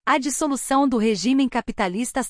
A dissolução do regime capitalista ****,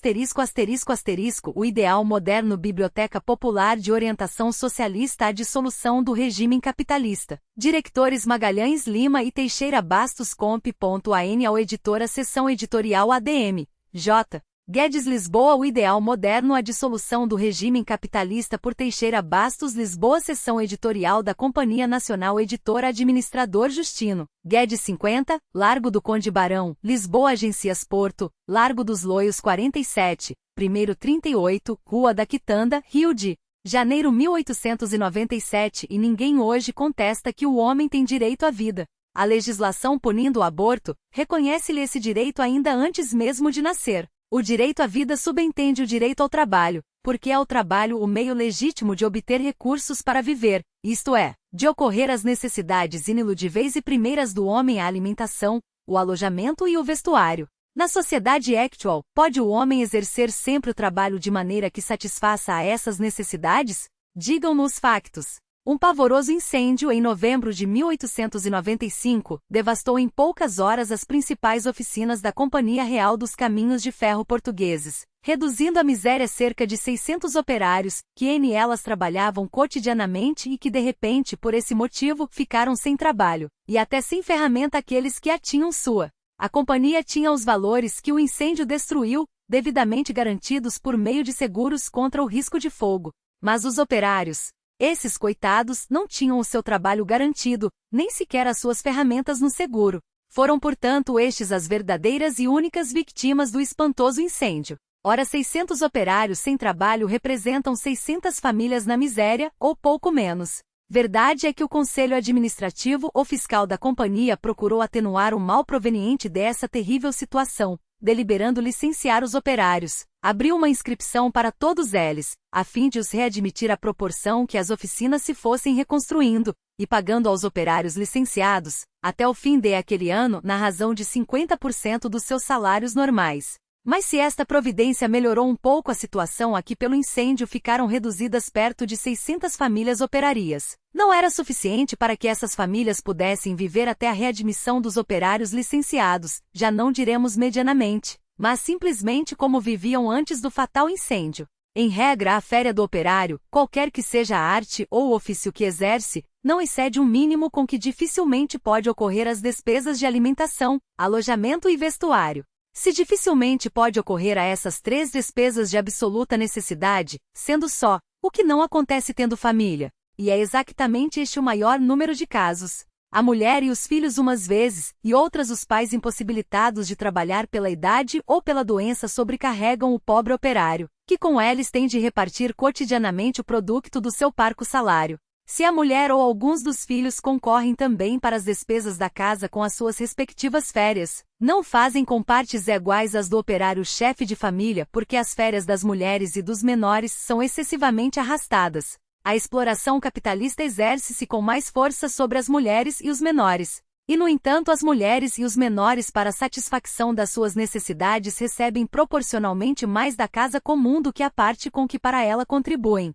o ideal moderno Biblioteca Popular de Orientação Socialista. A dissolução do regime capitalista. Diretores Magalhães Lima e Teixeira Bastos comp.an ao editora Seção Editorial ADM. J. Guedes Lisboa. O ideal moderno. A dissolução do regime capitalista por Teixeira Bastos Lisboa. Seção Editorial da Companhia Nacional. Editora Administrador Justino Guedes 50, Largo do Conde Barão, Lisboa. Agências Porto, Largo dos Loios 47, primeiro 38, Rua da Quitanda, Rio de Janeiro 1897. E ninguém hoje contesta que o homem tem direito à vida. A legislação punindo o aborto reconhece-lhe esse direito ainda antes mesmo de nascer. O direito à vida subentende o direito ao trabalho, porque é o trabalho o meio legítimo de obter recursos para viver, isto é, de ocorrer as necessidades ineludíveis e primeiras do homem: a alimentação, o alojamento e o vestuário. Na sociedade actual, pode o homem exercer sempre o trabalho de maneira que satisfaça a essas necessidades? Digam-nos os factos. Um pavoroso incêndio em novembro de 1895 devastou em poucas horas as principais oficinas da Companhia Real dos Caminhos de Ferro portugueses, reduzindo à miséria cerca de 600 operários, que nelas trabalhavam cotidianamente e que de repente, por esse motivo, ficaram sem trabalho, e até sem ferramenta aqueles que a tinham sua. A companhia tinha os valores que o incêndio destruiu, devidamente garantidos por meio de seguros contra o risco de fogo. Mas os operários, esses coitados, não tinham o seu trabalho garantido, nem sequer as suas ferramentas no seguro. Foram, portanto, estes as verdadeiras e únicas vítimas do espantoso incêndio. Ora, 600 operários sem trabalho representam 600 famílias na miséria, ou pouco menos. Verdade é que o Conselho Administrativo ou Fiscal da Companhia procurou atenuar o mal proveniente dessa terrível situação, deliberando licenciar os operários. Abriu uma inscrição para todos eles, a fim de os readmitir à proporção que as oficinas se fossem reconstruindo, e pagando aos operários licenciados, até o fim daquele ano, na razão de 50% dos seus salários normais. Mas se esta providência melhorou um pouco a situação, aqui pelo incêndio ficaram reduzidas perto de 600 famílias operarias. Não era suficiente para que essas famílias pudessem viver até a readmissão dos operários licenciados, já não diremos medianamente, mas simplesmente como viviam antes do fatal incêndio. Em regra, a féria do operário, qualquer que seja a arte ou o ofício que exerce, não excede um mínimo com que dificilmente pode ocorrer as despesas de alimentação, alojamento e vestuário. Se dificilmente pode ocorrer a essas três despesas de absoluta necessidade, sendo só, o que não acontece tendo família. E é exatamente este o maior número de casos. A mulher e os filhos umas vezes, e outras os pais impossibilitados de trabalhar pela idade ou pela doença sobrecarregam o pobre operário, que com eles tem de repartir cotidianamente o produto do seu parco salário. Se a mulher ou alguns dos filhos concorrem também para as despesas da casa com as suas respectivas férias, não fazem com partes iguais as do operário chefe de família, porque as férias das mulheres e dos menores são excessivamente arrastadas. A exploração capitalista exerce-se com mais força sobre as mulheres e os menores. E, no entanto, as mulheres e os menores, para a satisfação das suas necessidades, recebem proporcionalmente mais da casa comum do que a parte com que para ela contribuem.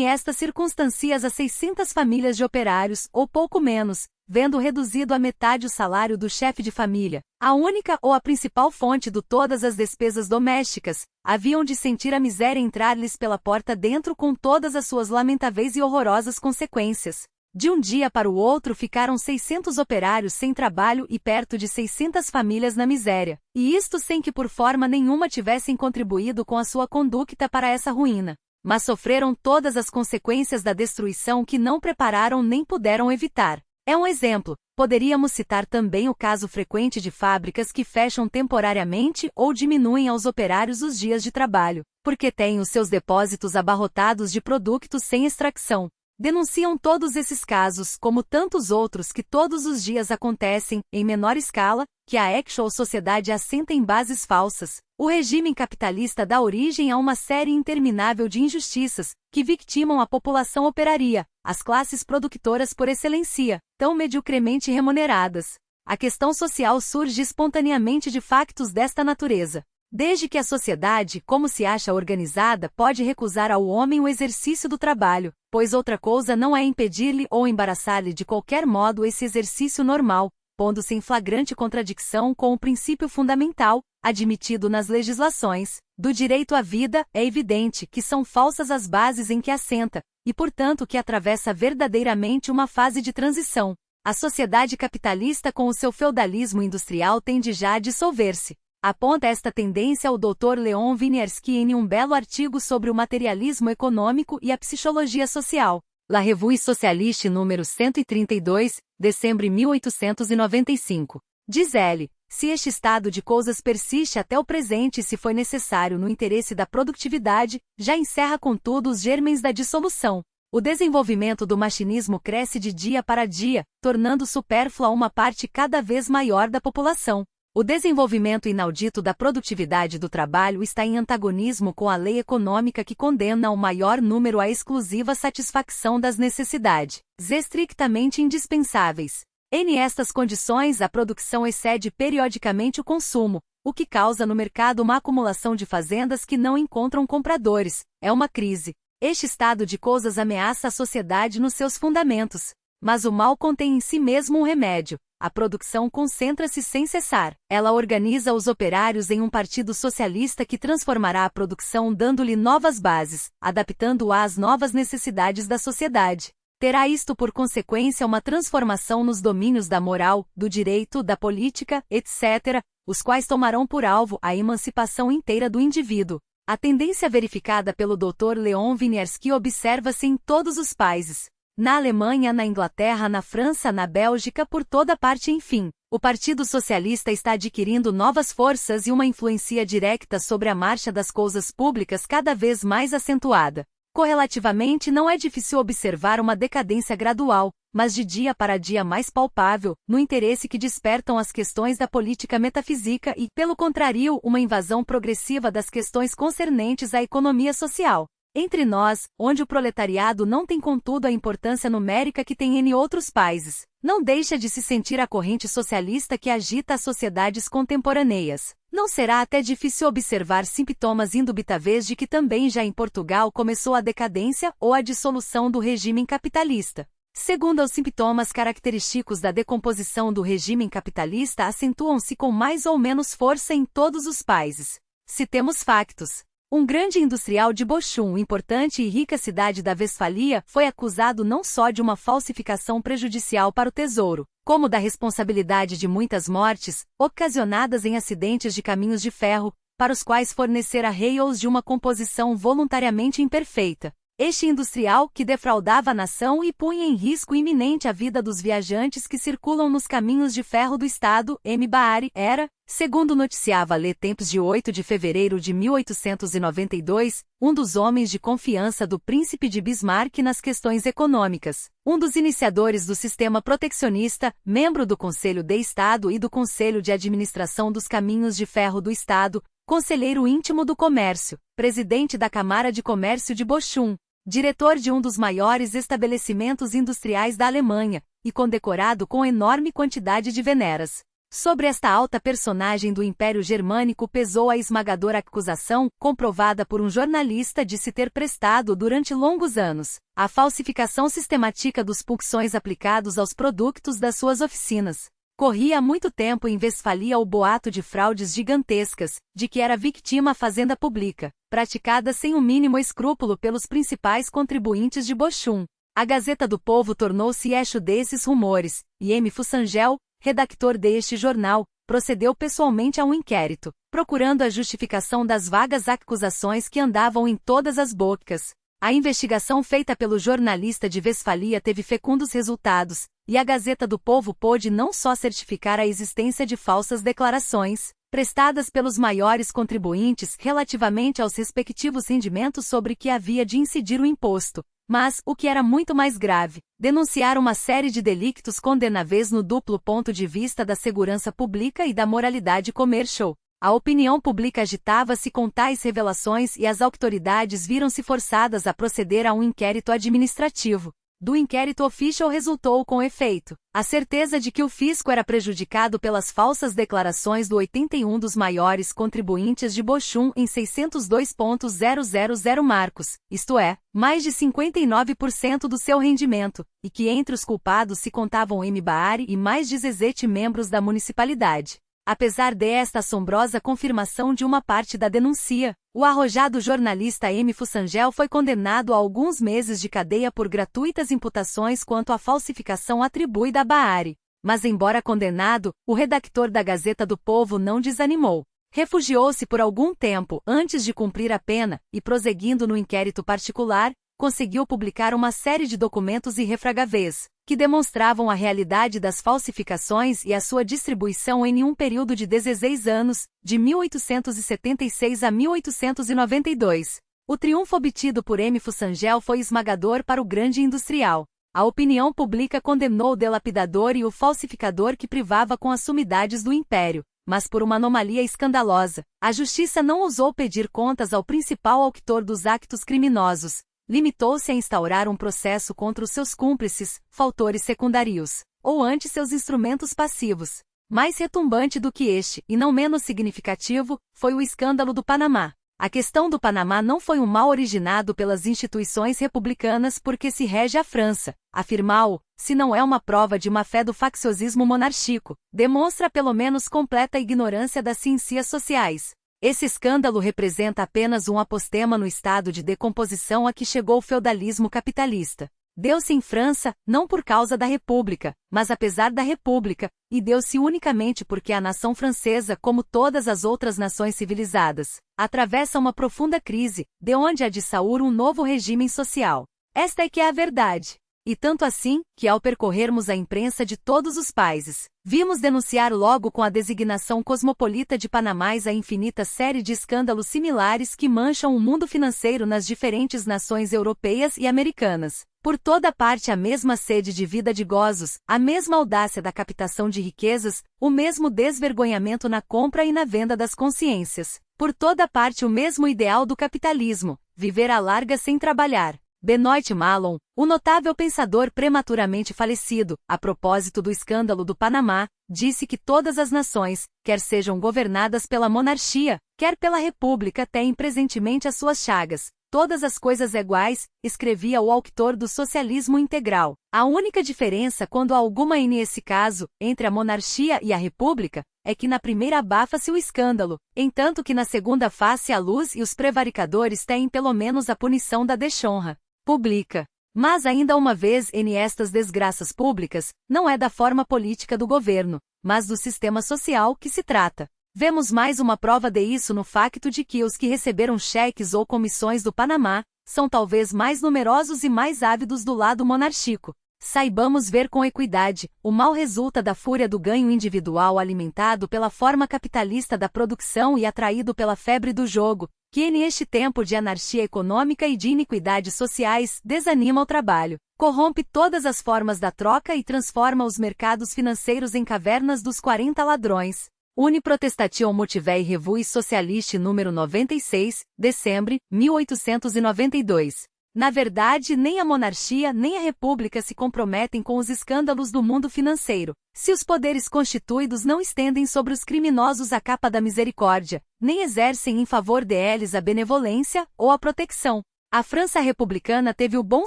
Estas circunstâncias as 600 famílias de operários, ou pouco menos, vendo reduzido à metade o salário do chefe de família, a única ou a principal fonte de todas as despesas domésticas, haviam de sentir a miséria entrar-lhes pela porta dentro com todas as suas lamentáveis e horrorosas consequências. De um dia para o outro ficaram 600 operários sem trabalho e perto de 600 famílias na miséria, e isto sem que por forma nenhuma tivessem contribuído com a sua conduta para essa ruína. Mas sofreram todas as consequências da destruição que não prepararam nem puderam evitar. É um exemplo. Poderíamos citar também o caso frequente de fábricas que fecham temporariamente ou diminuem aos operários os dias de trabalho, porque têm os seus depósitos abarrotados de produtos sem extração. Denunciam todos esses casos, como tantos outros que todos os dias acontecem, em menor escala, que a actual sociedade assenta em bases falsas. O regime capitalista dá origem a uma série interminável de injustiças, que victimam a população operaria, as classes produtoras por excelência, tão mediocremente remuneradas. A questão social surge espontaneamente de factos desta natureza. Desde que a sociedade, como se acha organizada, pode recusar ao homem o exercício do trabalho, pois outra coisa não é impedir-lhe ou embaraçar-lhe de qualquer modo esse exercício normal, pondo-se em flagrante contradição com o princípio fundamental, admitido nas legislações, do direito à vida. É evidente que são falsas as bases em que assenta, e portanto que atravessa verdadeiramente uma fase de transição. A sociedade capitalista com o seu feudalismo industrial tende já a dissolver-se. Aponta esta tendência o Dr. Leon Winiarski em um belo artigo sobre o materialismo econômico e a psicologia social. La Revue Socialiste número 132, dezembro de 1895. Diz ele, se este estado de coisas persiste até o presente e se foi necessário no interesse da produtividade, já encerra contudo os germens da dissolução. O desenvolvimento do machinismo cresce de dia para dia, tornando supérflua uma parte cada vez maior da população. O desenvolvimento inaudito da produtividade do trabalho está em antagonismo com a lei econômica que condena o maior número à exclusiva satisfação das necessidades estritamente indispensáveis. Em estas condições, a produção excede periodicamente o consumo, o que causa no mercado uma acumulação de fazendas que não encontram compradores. É uma crise. Este estado de coisas ameaça a sociedade nos seus fundamentos. Mas o mal contém em si mesmo um remédio. A produção concentra-se sem cessar. Ela organiza os operários em um partido socialista que transformará a produção dando-lhe novas bases, adaptando-a às novas necessidades da sociedade. Terá isto por consequência uma transformação nos domínios da moral, do direito, da política, etc., os quais tomarão por alvo a emancipação inteira do indivíduo. A tendência verificada pelo Dr. Leon Winiarski observa-se em todos os países. Na Alemanha, na Inglaterra, na França, na Bélgica, por toda parte, enfim. O Partido Socialista está adquirindo novas forças e uma influência direta sobre a marcha das coisas públicas cada vez mais acentuada. Correlativamente, não é difícil observar uma decadência gradual, mas de dia para dia mais palpável, no interesse que despertam as questões da política metafísica e, pelo contrário, uma invasão progressiva das questões concernentes à economia social. Entre nós, onde o proletariado não tem contudo a importância numérica que tem em outros países, não deixa de se sentir a corrente socialista que agita as sociedades contemporâneas. Não será até difícil observar sintomas indubitáveis de que também já em Portugal começou a decadência ou a dissolução do regime capitalista. Segundo os sintomas característicos da decomposição do regime capitalista acentuam-se com mais ou menos força em todos os países. Citemos factos. Um grande industrial de Bochum, importante e rica cidade da Westfália, foi acusado não só de uma falsificação prejudicial para o tesouro, como da responsabilidade de muitas mortes, ocasionadas em acidentes de caminhos de ferro, para os quais fornecera rails de uma composição voluntariamente imperfeita. Este industrial, que defraudava a nação e punha em risco iminente a vida dos viajantes que circulam nos caminhos de ferro do Estado, M. Bahari, era, segundo noticiava Le Temps de 8 de fevereiro de 1892, um dos homens de confiança do príncipe de Bismarck nas questões econômicas, um dos iniciadores do sistema proteccionista, membro do Conselho de Estado e do Conselho de Administração dos Caminhos de Ferro do Estado, conselheiro íntimo do comércio, presidente da Câmara de Comércio de Bochum, diretor de um dos maiores estabelecimentos industriais da Alemanha, e condecorado com enorme quantidade de veneras. Sobre esta alta personagem do Império Germânico pesou a esmagadora acusação, comprovada por um jornalista de se ter prestado durante longos anos, a falsificação sistemática dos punções aplicados aos produtos das suas oficinas. Corria há muito tempo em Westfália o boato de fraudes gigantescas, de que era vítima a fazenda pública, praticada sem o mínimo escrúpulo pelos principais contribuintes de Bochum. A Gazeta do Povo tornou-se eixo desses rumores, e M. Fussangel, redactor deste jornal, procedeu pessoalmente a um inquérito, procurando a justificação das vagas acusações que andavam em todas as bocas. A investigação feita pelo jornalista de Westfália teve fecundos resultados, e a Gazeta do Povo pôde não só certificar a existência de falsas declarações, prestadas pelos maiores contribuintes relativamente aos respectivos rendimentos sobre que havia de incidir o imposto, mas, o que era muito mais grave, denunciar uma série de delictos condenáveis no duplo ponto de vista da segurança pública e da moralidade comercial. A opinião pública agitava-se com tais revelações e as autoridades viram-se forçadas a proceder a um inquérito administrativo. do inquérito official resultou com efeito a certeza de que o fisco era prejudicado pelas falsas declarações do 81 dos maiores contribuintes de Bochum em 602.000 marcos, isto é, mais de 59% do seu rendimento, e que entre os culpados se contavam M. Baari e mais 17 membros da municipalidade. Apesar desta assombrosa confirmação de uma parte da denúncia, o arrojado jornalista M. Fussangel foi condenado a alguns meses de cadeia por gratuitas imputações quanto à falsificação atribuída a Baari. Mas embora condenado, o redactor da Gazeta do Povo não desanimou. Refugiou-se por algum tempo antes de cumprir a pena e, prosseguindo no inquérito particular, conseguiu publicar uma série de documentos irrefragáveis, que demonstravam a realidade das falsificações e a sua distribuição em um período de 16 anos, de 1876 a 1892. O triunfo obtido por M. Fussangel foi esmagador para o grande industrial. A opinião pública condenou o delapidador e o falsificador que privava com as sumidades do império. Mas por uma anomalia escandalosa, a justiça não ousou pedir contas ao principal autor dos actos criminosos. Limitou-se a instaurar um processo contra os seus cúmplices, fautores secundários, ou ante seus instrumentos passivos. Mais retumbante do que este, e não menos significativo, foi o escândalo do Panamá. A questão do Panamá não foi um mal originado pelas instituições republicanas porque se rege a França. Afirmá-o, se não é uma prova de má-fé do facciosismo monárquico, demonstra pelo menos completa ignorância das ciências sociais. Esse escândalo representa apenas um apostema no estado de decomposição a que chegou o feudalismo capitalista. Deu-se em França, não por causa da República, mas apesar da República, e deu-se unicamente porque a nação francesa, como todas as outras nações civilizadas, atravessa uma profunda crise, de onde há de sair um novo regime social. Esta é que é a verdade. E tanto assim, que ao percorrermos a imprensa de todos os países, vimos denunciar logo com a designação cosmopolita de Panamás a infinita série de escândalos similares que mancham o mundo financeiro nas diferentes nações europeias e americanas. Por toda parte a mesma sede de vida de gozos, a mesma audácia da captação de riquezas, o mesmo desvergonhamento na compra e na venda das consciências. Por toda parte o mesmo ideal do capitalismo, viver à larga sem trabalhar. Benoit Malon, o notável pensador prematuramente falecido, a propósito do escândalo do Panamá, disse que todas as nações, quer sejam governadas pela monarquia, quer pela república, têm presentemente as suas chagas. Todas as coisas iguais, escrevia o autor do socialismo integral. A única diferença, quando há alguma nesse caso, entre a monarquia e a república, é que na primeira abafa-se o escândalo, entanto que na segunda faz-se a luz e os prevaricadores têm pelo menos a punição da desonra pública. Mas ainda uma vez estas desgraças públicas, não é da forma política do governo, mas do sistema social que se trata. Vemos mais uma prova disso no facto de que os que receberam cheques ou comissões do Panamá, são talvez mais numerosos e mais ávidos do lado monárquico. Saibamos ver com equidade, o mal resulta da fúria do ganho individual alimentado pela forma capitalista da produção e atraído pela febre do jogo, que neste tempo de anarquia econômica e de iniquidades sociais, desanima o trabalho, corrompe todas as formas da troca e transforma os mercados financeiros em cavernas dos 40 ladrões. Uniprotestation Motivei Revue Socialiste número 96, dezembro, 1892. Na verdade, nem a monarquia nem a república se comprometem com os escândalos do mundo financeiro, se os poderes constituídos não estendem sobre os criminosos a capa da misericórdia, nem exercem em favor deles a benevolência ou a proteção. A França republicana teve o bom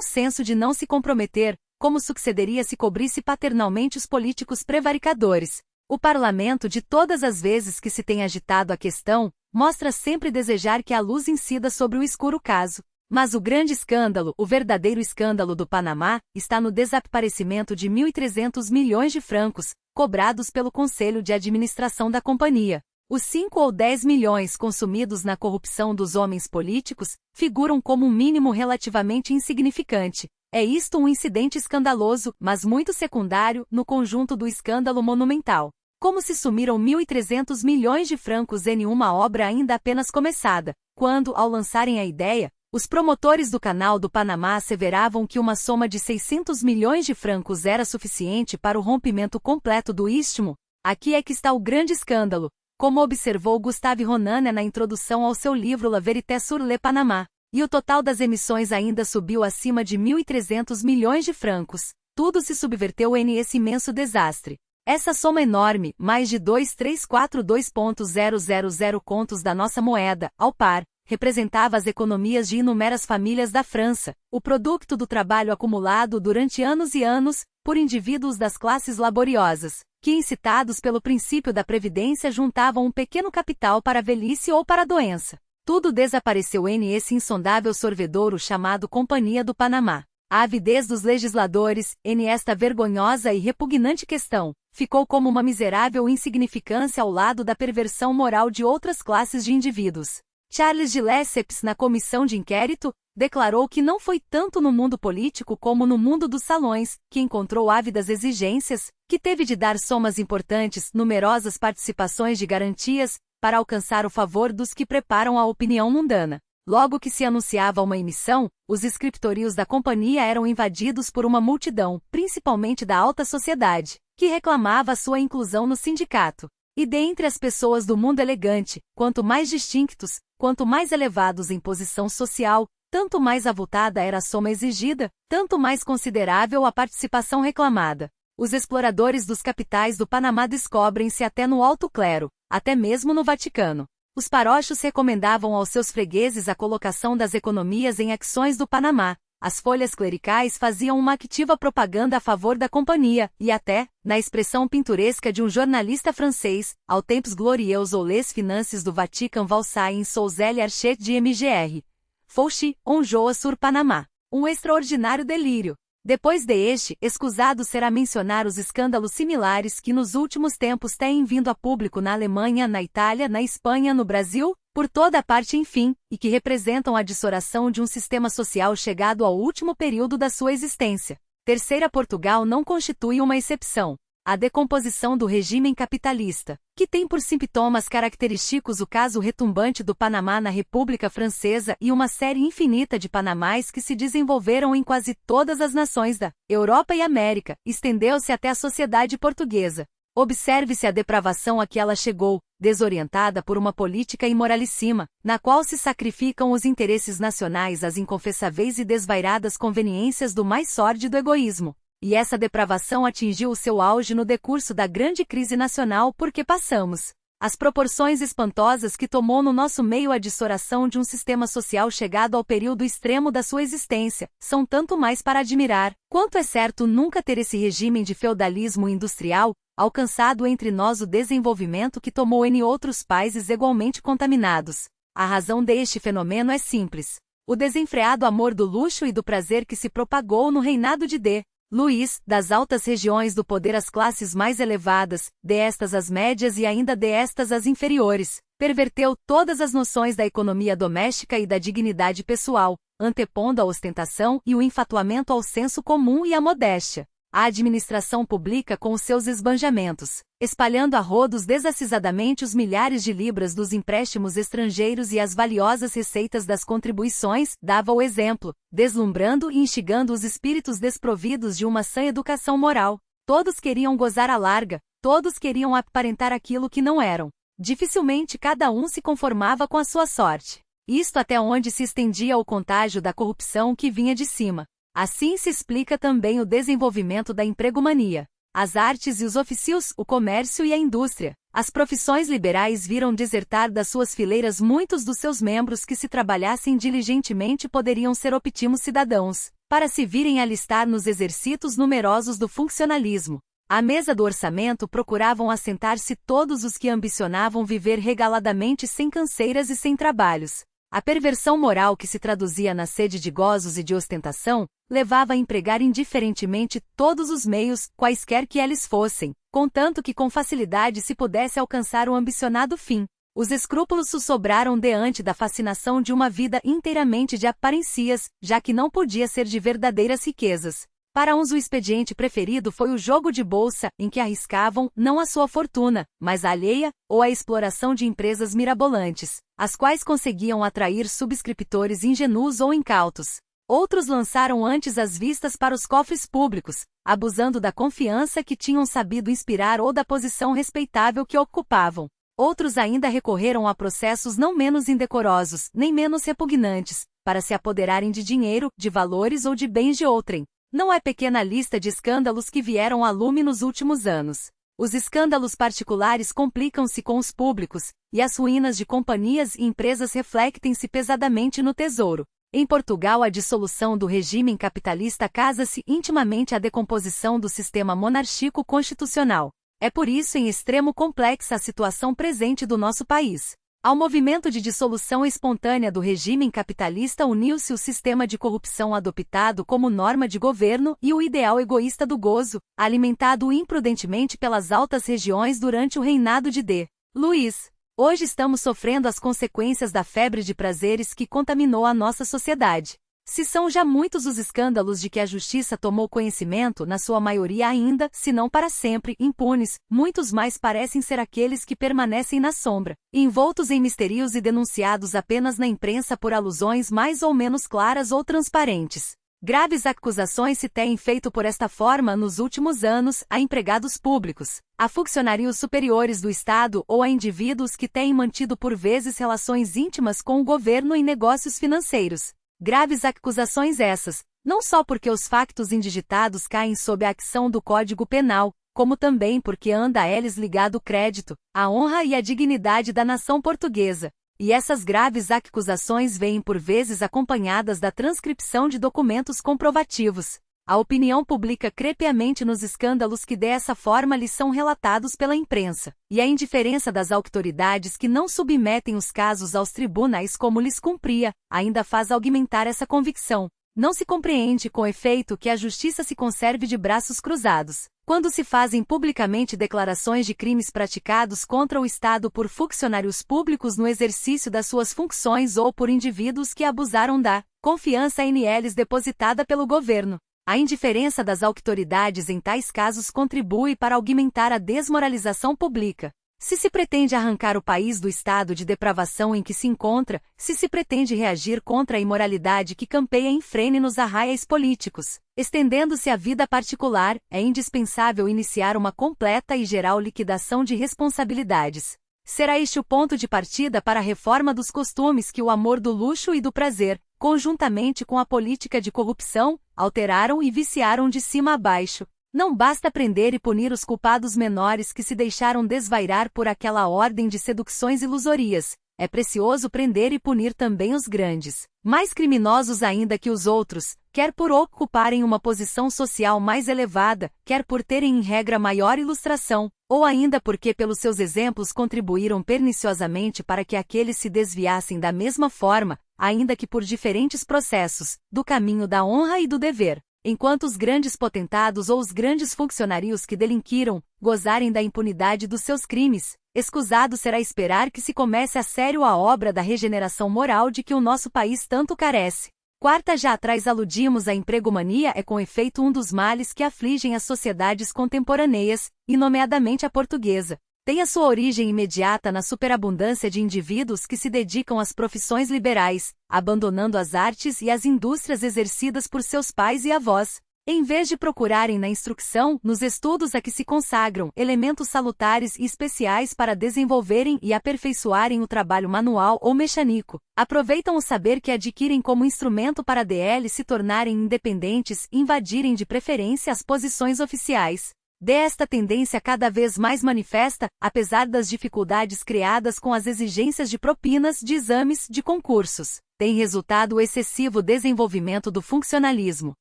senso de não se comprometer, como sucederia se cobrisse paternalmente os políticos prevaricadores. O parlamento, de todas as vezes que se tem agitado a questão, mostra sempre desejar que a luz incida sobre o escuro caso. Mas o grande escândalo, o verdadeiro escândalo do Panamá, está no desaparecimento de 1.300 milhões de francos, cobrados pelo Conselho de Administração da companhia. Os 5 ou 10 milhões consumidos na corrupção dos homens políticos, figuram como um mínimo relativamente insignificante. É isto um incidente escandaloso, mas muito secundário, no conjunto do escândalo monumental. Como se sumiram 1.300 milhões de francos em uma obra ainda apenas começada, quando, ao lançarem a ideia, os promotores do Canal do Panamá asseveravam que uma soma de 600 milhões de francos era suficiente para o rompimento completo do istmo? Aqui é que está o grande escândalo, como observou Gustave Ronan na introdução ao seu livro La Vérité sur le Panama. E o total das emissões ainda subiu acima de 1.300 milhões de francos. Tudo se subverteu nesse imenso desastre. Essa soma enorme, mais de 2.342.000 contos da nossa moeda, ao par, representava as economias de inumeras famílias da França, o produto do trabalho acumulado durante anos e anos, por indivíduos das classes laboriosas, que incitados pelo princípio da previdência juntavam um pequeno capital para a velhice ou para a doença. Tudo desapareceu nesse insondável sorvedouro chamado Companhia do Panamá. A avidez dos legisladores, nesta vergonhosa e repugnante questão, ficou como uma miserável insignificância ao lado da perversão moral de outras classes de indivíduos. Charles de Lesseps, na comissão de inquérito, declarou que não foi tanto no mundo político como no mundo dos salões que encontrou ávidas exigências, que teve de dar somas importantes, numerosas participações de garantias, para alcançar o favor dos que preparam a opinião mundana. Logo que se anunciava uma emissão, os escriptorios da companhia eram invadidos por uma multidão, principalmente da alta sociedade, que reclamava sua inclusão no sindicato. E dentre as pessoas do mundo elegante, quanto mais distintos, quanto mais elevados em posição social, tanto mais avultada era a soma exigida, tanto mais considerável a participação reclamada. Os exploradores dos capitais do Panamá descobrem-se até no alto clero, até mesmo no Vaticano. Os paróquios recomendavam aos seus fregueses a colocação das economias em ações do Panamá. As folhas clericais faziam uma ativa propaganda a favor da companhia, e até, na expressão pinturesca de um jornalista francês, ao tempos glorieuse ou les finances do Vatican valsaient sous elle archet de MGR. Fauchy, on joue sur Panamá. Um extraordinário delírio. Depois deste, escusado será mencionar os escândalos similares que nos últimos tempos têm vindo a público na Alemanha, na Itália, na Espanha, no Brasil, por toda a parte enfim, e que representam a dissoração de um sistema social chegado ao último período da sua existência. Terceira, Portugal não constitui uma exceção. A decomposição do regime capitalista, que tem por sintomas característicos o caso retumbante do Panamá na República Francesa e uma série infinita de Panamás que se desenvolveram em quase todas as nações da Europa e América, estendeu-se até a sociedade portuguesa. Observe-se a depravação a que ela chegou, desorientada por uma política imoralíssima, na qual se sacrificam os interesses nacionais às inconfessáveis e desvairadas conveniências do mais sórdido egoísmo. E essa depravação atingiu o seu auge no decurso da grande crise nacional porque passamos as proporções espantosas que tomou no nosso meio a dissoração de um sistema social chegado ao período extremo da sua existência, são tanto mais para admirar, quanto é certo nunca ter esse regime de feudalismo industrial, alcançado entre nós o desenvolvimento que tomou em outros países igualmente contaminados. A razão deste fenômeno é simples. O desenfreado amor do luxo e do prazer que se propagou no reinado de D. Luís, das altas regiões do poder às classes mais elevadas, destas às médias e ainda destas às inferiores, perverteu todas as noções da economia doméstica e da dignidade pessoal, antepondo a ostentação e o enfatuamento ao senso comum e à modéstia. A administração pública com os seus esbanjamentos, espalhando a rodos desacisadamente os milhares de libras dos empréstimos estrangeiros e as valiosas receitas das contribuições, dava o exemplo, deslumbrando e instigando os espíritos desprovidos de uma sã educação moral. Todos queriam gozar à larga, todos queriam aparentar aquilo que não eram. Dificilmente cada um se conformava com a sua sorte. Isto até onde se estendia o contágio da corrupção que vinha de cima. Assim se explica também o desenvolvimento da empregomania. As artes e os ofícios, o comércio e a indústria. As profissões liberais viram desertar das suas fileiras muitos dos seus membros que se trabalhassem diligentemente poderiam ser óptimos cidadãos, para se virem alistar nos exercícios numerosos do funcionalismo. À mesa do orçamento procuravam assentar-se todos os que ambicionavam viver regaladamente sem canseiras e sem trabalhos. A perversão moral que se traduzia na sede de gozos e de ostentação, levava a empregar indiferentemente todos os meios, quaisquer que eles fossem, contanto que com facilidade se pudesse alcançar o ambicionado fim. Os escrúpulos sobraram diante da fascinação de uma vida inteiramente de aparências, já que não podia ser de verdadeiras riquezas. Para uns o expediente preferido foi o jogo de bolsa, em que arriscavam, não a sua fortuna, mas a alheia, ou a exploração de empresas mirabolantes, as quais conseguiam atrair subscritores ingênuos ou incautos. Outros lançaram antes as vistas para os cofres públicos, abusando da confiança que tinham sabido inspirar ou da posição respeitável que ocupavam. Outros ainda recorreram a processos não menos indecorosos, nem menos repugnantes, para se apoderarem de dinheiro, de valores ou de bens de outrem. Não é pequena a lista de escândalos que vieram à lume nos últimos anos. Os escândalos particulares complicam-se com os públicos, e as ruínas de companhias e empresas refletem-se pesadamente no tesouro. Em Portugal, a dissolução do regime capitalista casa-se intimamente à decomposição do sistema monárquico constitucional. É por isso em extremo complexa a situação presente do nosso país. Ao movimento de dissolução espontânea do regime capitalista uniu-se o sistema de corrupção adotado como norma de governo e o ideal egoísta do gozo, alimentado imprudentemente pelas altas regiões durante o reinado de D. Luiz. Hoje estamos sofrendo as consequências da febre de prazeres que contaminou a nossa sociedade. Se são já muitos os escândalos de que a justiça tomou conhecimento, na sua maioria ainda, se não para sempre, impunes, muitos mais parecem ser aqueles que permanecem na sombra, envoltos em mistérios e denunciados apenas na imprensa por alusões mais ou menos claras ou transparentes. Graves acusações se têm feito por esta forma nos últimos anos a empregados públicos, a funcionários superiores do Estado ou a indivíduos que têm mantido por vezes relações íntimas com o governo em negócios financeiros. Graves acusações essas, não só porque os factos indigitados caem sob a ação do Código Penal, como também porque anda a eles ligado o crédito, a honra e a dignidade da nação portuguesa. E essas graves acusações vêm por vezes acompanhadas da transcrição de documentos comprovativos. A opinião pública crê piamente nos escândalos que dessa forma lhes são relatados pela imprensa, e a indiferença das autoridades que não submetem os casos aos tribunais como lhes cumpria, ainda faz aumentar essa convicção. Não se compreende com efeito que a justiça se conserve de braços cruzados, quando se fazem publicamente declarações de crimes praticados contra o Estado por funcionários públicos no exercício das suas funções ou por indivíduos que abusaram da confiança neles depositada pelo governo. A indiferença das autoridades em tais casos contribui para aumentar a desmoralização pública. Se se pretende arrancar o país do estado de depravação em que se encontra, se pretende reagir contra a imoralidade que campeia em frene nos arraiais políticos, estendendo-se à vida particular, é indispensável iniciar uma completa e geral liquidação de responsabilidades. Será este o ponto de partida para a reforma dos costumes que o amor do luxo e do prazer, conjuntamente com a política de corrupção, alteraram e viciaram de cima a baixo. Não basta prender e punir os culpados menores que se deixaram desvairar por aquela ordem de seduções ilusorias. É precioso prender e punir também os grandes, mais criminosos ainda que os outros, quer por ocuparem uma posição social mais elevada, quer por terem em regra maior ilustração, ou ainda porque pelos seus exemplos contribuíram perniciosamente para que aqueles se desviassem da mesma forma, ainda que por diferentes processos, do caminho da honra e do dever. Enquanto os grandes potentados ou os grandes funcionários que delinquiram, gozarem da impunidade dos seus crimes, escusado será esperar que se comece a sério a obra da regeneração moral de que o nosso país tanto carece. Quarta, já atrás aludimos à empregomania, é com efeito um dos males que afligem as sociedades contemporâneas, e nomeadamente a portuguesa. Tem a sua origem imediata na superabundância de indivíduos que se dedicam às profissões liberais, abandonando as artes e as indústrias exercidas por seus pais e avós, em vez de procurarem na instrução, nos estudos a que se consagram, elementos salutares e especiais para desenvolverem e aperfeiçoarem o trabalho manual ou mecânico. Aproveitam o saber que adquirem como instrumento para se tornarem independentes e invadirem de preferência as posições oficiais. Desta tendência cada vez mais manifesta, apesar das dificuldades criadas com as exigências de propinas, de exames, de concursos, tem resultado o excessivo desenvolvimento do funcionalismo.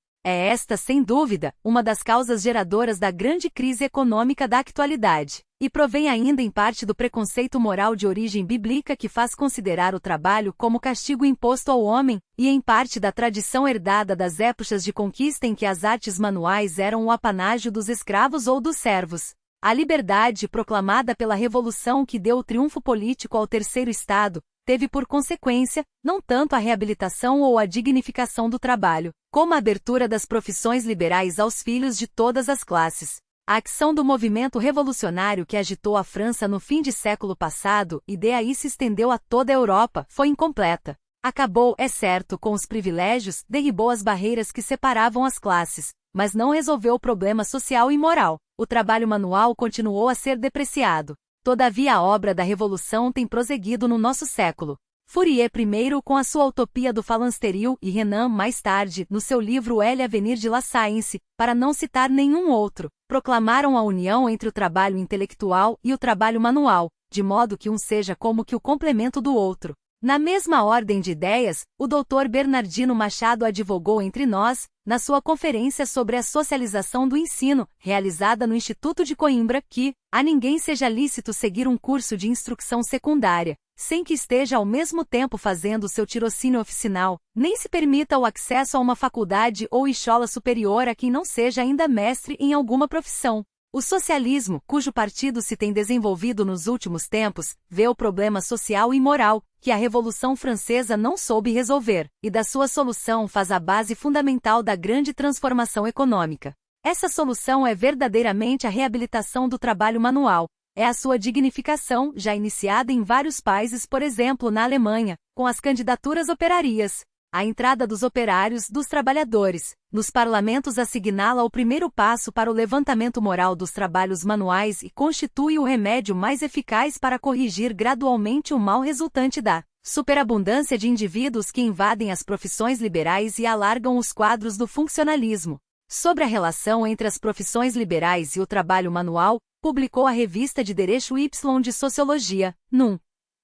É esta, sem dúvida, uma das causas geradoras da grande crise econômica da atualidade, e provém ainda em parte do preconceito moral de origem bíblica que faz considerar o trabalho como castigo imposto ao homem, e em parte da tradição herdada das épocas de conquista em que as artes manuais eram o apanágio dos escravos ou dos servos. A liberdade proclamada pela Revolução que deu o triunfo político ao terceiro Estado, teve por consequência, não tanto a reabilitação ou a dignificação do trabalho, como a abertura das profissões liberais aos filhos de todas as classes. A ação do movimento revolucionário que agitou a França no fim de século passado e daí se estendeu a toda a Europa foi incompleta. Acabou, é certo, com os privilégios, derribou as barreiras que separavam as classes, mas não resolveu o problema social e moral. O trabalho manual continuou a ser depreciado. Todavia a obra da Revolução tem prosseguido no nosso século. Fourier primeiro com a sua Utopia do Phalanstéril e Renan mais tarde, no seu livro L'avenir de la science, para não citar nenhum outro, proclamaram a união entre o trabalho intelectual e o trabalho manual, de modo que um seja como que o complemento do outro. Na mesma ordem de ideias, o Dr. Bernardino Machado advogou entre nós, na sua conferência sobre a socialização do ensino, realizada no Instituto de Coimbra, que a ninguém seja lícito seguir um curso de instrução secundária, sem que esteja ao mesmo tempo fazendo seu tirocínio oficinal, nem se permita o acesso a uma faculdade ou escola superior a quem não seja ainda mestre em alguma profissão. O socialismo, cujo partido se tem desenvolvido nos últimos tempos, vê o problema social e moral, que a Revolução Francesa não soube resolver, e da sua solução faz a base fundamental da grande transformação econômica. Essa solução é verdadeiramente a reabilitação do trabalho manual, é a sua dignificação, já iniciada em vários países, por exemplo na Alemanha, com as candidaturas operarias. A entrada dos operários, dos trabalhadores, nos parlamentos assinala o primeiro passo para o levantamento moral dos trabalhos manuais e constitui o remédio mais eficaz para corrigir gradualmente o mal resultante da superabundância de indivíduos que invadem as profissões liberais e alargam os quadros do funcionalismo. Sobre a relação entre as profissões liberais e o trabalho manual, publicou a Revista de Direito Y de Sociologia, núm.